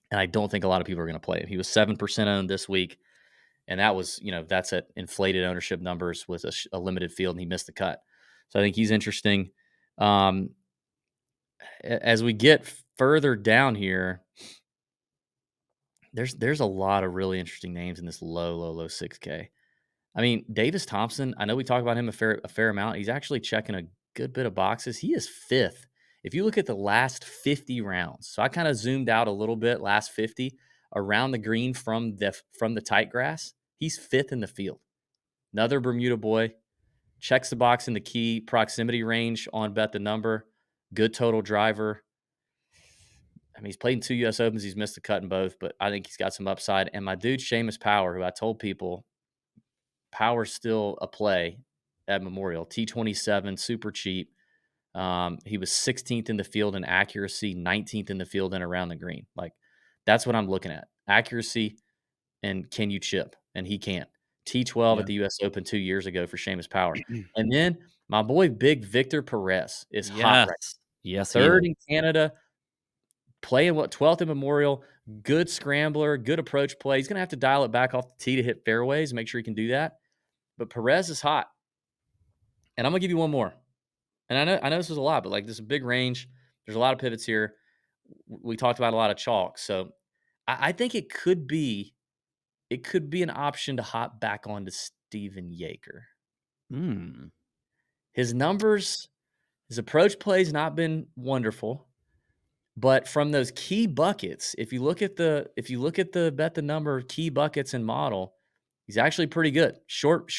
and I don't think a lot of people are going to play him. He was 7% owned this week, and that was that's at inflated ownership numbers with a limited field, and he missed the cut. So I think he's interesting. As we get further down here, there's a lot of really interesting names in this low 6K. I mean, Davis Thompson, I know we talk about him a fair amount. He's actually checking a good bit of boxes. He is 5th. If you look at the last 50 rounds, so I kind of zoomed out a little bit, last 50 around the green from the tight grass, he's 5th in the field. Another Bermuda boy, checks the box in the key proximity range on Bet the Number, good total driver. I mean, he's played in 2 U.S. Opens. He's missed the cut in both, but I think he's got some upside. And my dude, Seamus Power, who I told people, Power's still a play at Memorial. T27, super cheap. He was 16th in the field in accuracy, 19th in the field and around the green. That's what I'm looking at. Accuracy and can you chip? And he can. T12 at the U.S. Open 2 years ago for Seamus Power. And then my boy, big Victor Perez is hot right now. Yes, 3rd in Canada, playing 12th in Memorial, good scrambler, good approach play. He's going to have to dial it back off the tee to hit fairways, make sure he can do that. But Perez is hot. And I'm gonna give you one more. And I know this is a lot, but like this is a big range. There's a lot of pivots here. We talked about a lot of chalk, so I think it could be an option to hop back onto Steven Yeager. Hmm. His numbers, his approach play's not been wonderful, but from those key buckets, if you look at the bet the number key buckets and model, he's actually pretty good. Short,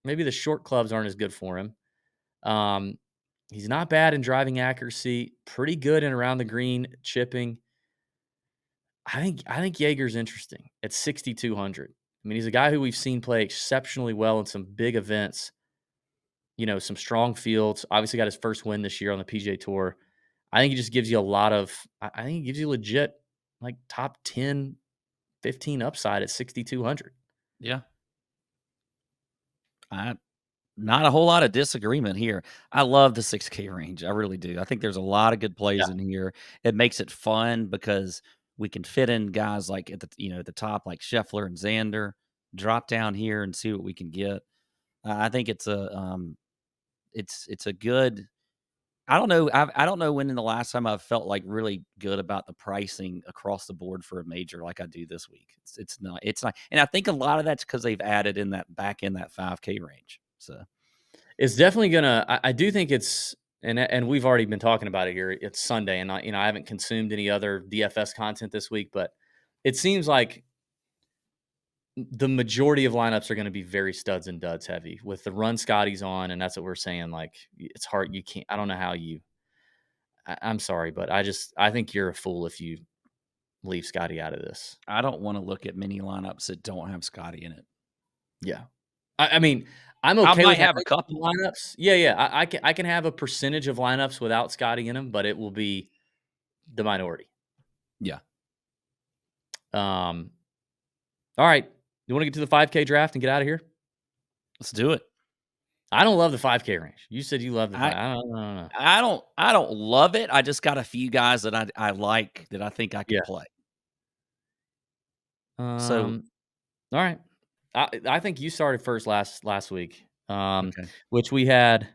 maybe the short clubs aren't as good for him. Um, he's not bad in driving accuracy, pretty good in around the green chipping. I think Yeager's interesting at 6,200. I mean, he's a guy who we've seen play exceptionally well in some big events, some strong fields. Obviously got his first win this year on the PGA Tour. I think he just gives you a lot of I think he gives you legit like top 10, 15 upside at 6,200. Yeah. Not a whole lot of disagreement here. I love the 6K range. I really do. I think there's a lot of good Yeah. plays in here. It makes it fun because we can fit in guys like at the top like Scheffler and Xander, drop down here and see what we can get. I think it's a good. I don't know. I don't know when in the last time I've felt like really good about the pricing across the board for a major like I do this week. It's not, and I think a lot of that's because they've added in that back in that 5K range. So It's definitely gonna. I do think it's and we've already been talking about it here. It's Sunday, and I haven't consumed any other DFS content this week, but it seems like the majority of lineups are going to be very studs and duds heavy with the run Scotty's on, and that's what we're saying. Like it's hard. You can't. I don't know how you. I'm sorry, but I think you're a fool if you leave Scotty out of this. I don't want to look at many lineups that don't have Scotty in it. Yeah, I mean, I'm I okay might with have a having couple. lineups. Yeah. I can have a percentage of lineups without Scotty in them, but it will be the minority. Yeah. All right. You want to get to the 5K draft and get out of here? Let's do it. I don't love the 5K range. You said you love the I 5. I don't know. I don't love it. I just got a few guys that I like that I think I Yeah. could play. So All right. I think you started first last week. okay. Which we had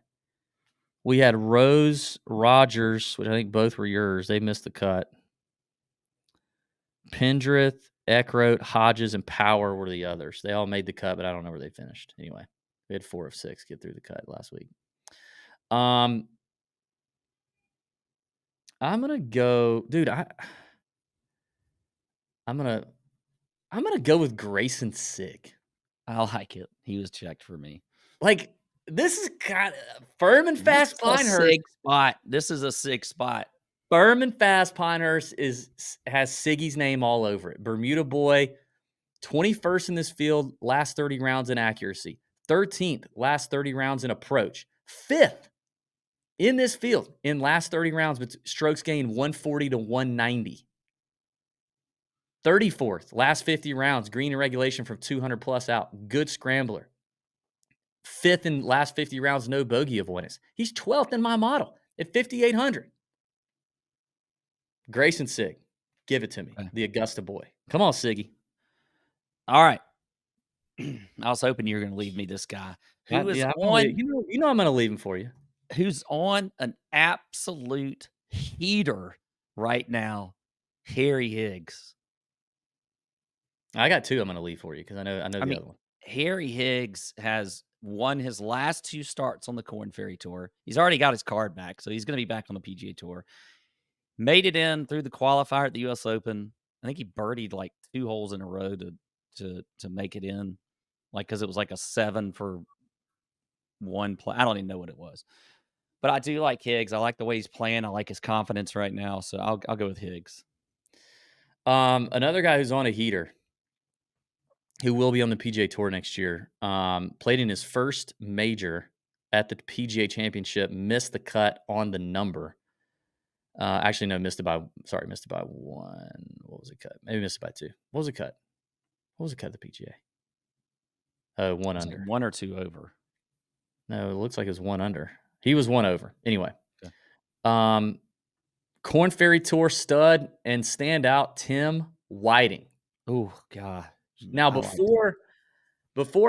Rose, Rogers, which I think both were yours. They missed the cut. Pendrith, Eckroat, Hodges, and Power were the others. They all made the cut, but I don't know where they finished. Anyway, we had 4 of 6 get through the cut last week. I'm gonna go, dude. I'm gonna go with Grayson Sig. I like it. He was checked for me. Like this is kind of firm and This fast is a Pinehurst. sig spot. This is a sig spot. Firm and fast Pinehurst has Siggy's name all over it. Bermuda boy, 21st in this field, last 30 rounds in accuracy. 13th, last 30 rounds in approach. 5th in this field in last 30 rounds, but strokes gained 140 to 190. 34th, last 50 rounds, green in regulation from 200 plus out. Good scrambler. 5th in last 50 rounds, no bogey avoidance. He's 12th in my model at 5,800. Grayson Sig, give it to me. Okay. The Augusta boy. Come on, Siggy. All right. I was hoping you were going to leave me this guy who is on. You know I'm going to leave him for you. Who's on an absolute heater right now? Harry Higgs. I got 2 I'm going to leave for you because I know the other one. Harry Higgs has won his last 2 starts on the Corn Ferry Tour. He's already got his card back, so he's going to be back on the PGA Tour. Made it in through the qualifier at the U.S. Open. I think he birdied like 2 holes in a row to make it in, like because it was like a 7 for 1 play. I don't even know what it was, but I do like Higgs. I like the way he's playing. I like his confidence right now, so I'll go with Higgs. Another guy who's on a heater, who will be on the PGA Tour next year, played in his first major at the PGA Championship, missed the cut on the number. Actually, no, missed it by 1. What was it cut? Maybe missed it by 2. What was it cut? What was it cut at the PGA? Oh, 1 under. Like 1 or 2 over. No, it looks like it was 1 under. He was 1 over. Anyway. Okay. Corn Ferry Tour stud and standout Tim Whiting. Oh, God. Now, before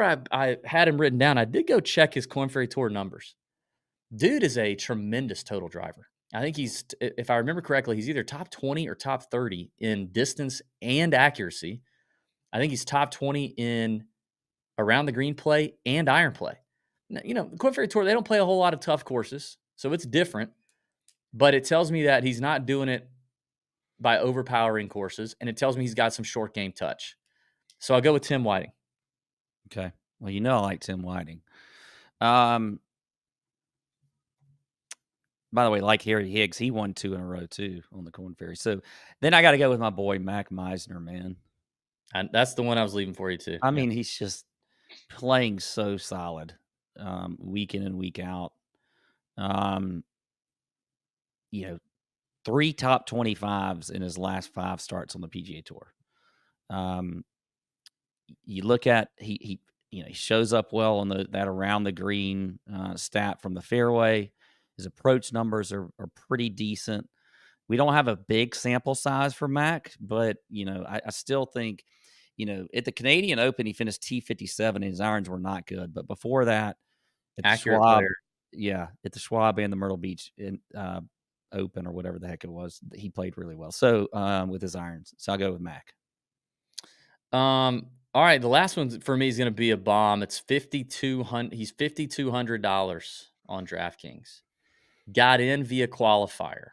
I had him written down, I did go check his Corn Ferry Tour numbers. Dude is a tremendous total driver. I think if I remember correctly, he's either top 20 or top 30 in distance and accuracy. I think he's top 20 in around the green play and iron play. Now, the Korn Ferry Tour, they don't play a whole lot of tough courses, so it's different. But it tells me that he's not doing it by overpowering courses, and it tells me he's got some short game touch. So I'll go with Tim Whiting. Okay. Well, I like Tim Whiting. By the way, like Harry Higgs, he won 2 in a row too on the Korn Ferry. So then I got to go with my boy Mac Meisner, man. And that's the one I was leaving for you too. I mean, he's just playing so solid, week in and week out. 3 top 25s in his last 5 starts on the PGA Tour. You look at he shows up well on that around the green stat from the fairway. His approach numbers are pretty decent. We don't have a big sample size for Mac, but I still think at the Canadian Open he finished T57 and his irons were not good. But before that, at accurate the Schwab, player. at the Schwab and the Myrtle Beach Open or whatever the heck it was, he played really well. So with his irons, so I'll go with Mac. All right, the last one for me is going to be a bomb. It's $5,200. He's $5,200 on DraftKings. Got in via qualifier.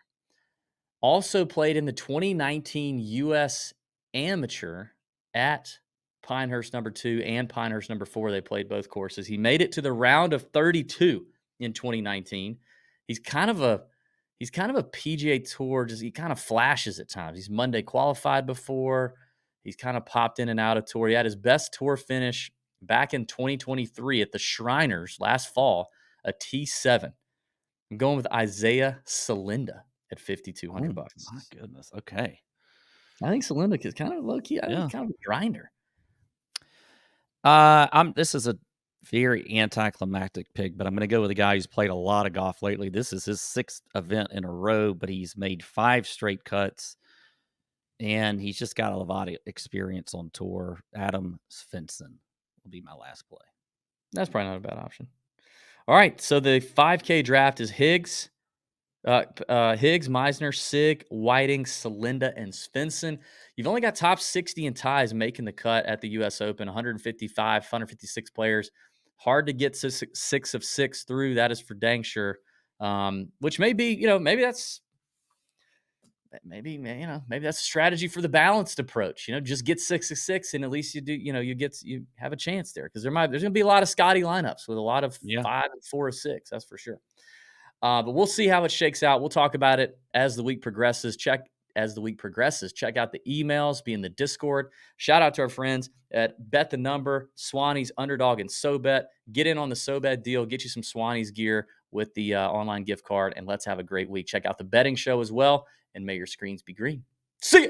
Also played in the 2019 U.S. Amateur at Pinehurst No. 2 and Pinehurst No. 4. They played both courses. He made it to the round of 32 in 2019. He's kind of a PGA Tour. He kind of flashes at times. He's Monday qualified before. He's kind of popped in and out of tour. He had his best tour finish back in 2023 at the Shriners last fall, a T7. I'm going with Isaiah Salinda at $5,200. My goodness. Okay. I think Salinda is kind of low key. I think kind of a grinder. This is a very anticlimactic pick, but I'm going to go with a guy who's played a lot of golf lately. This is his 6th event in a row, but he's made 5 straight cuts, and he's just got a lot of experience on tour. Adam Svensson will be my last play. That's probably not a bad option. All right, so the 5K draft is Higgs, Meisner, Sig, Whiting, Salinda, and Svensson. You've only got top 60 in ties making the cut at the U.S. Open, 156 players. Hard to get 6 of 6 through. That is for dang sure. Which may be, maybe that's a strategy for the balanced approach. Just get 6 of 6, and at least you do. You have a chance there because there's going to be a lot of Scotty lineups with a lot of 5 and 4 of 6. That's for sure. But we'll see how it shakes out. We'll talk about it as the week progresses. Check out the emails, be in the Discord. Shout out to our friends at Bet the Number, Swannies, Underdog, and SoBet. Get in on the SoBet deal. Get you some Swannies gear with the online gift card, and let's have a great week. Check out the betting show as well, and may your screens be green. See ya!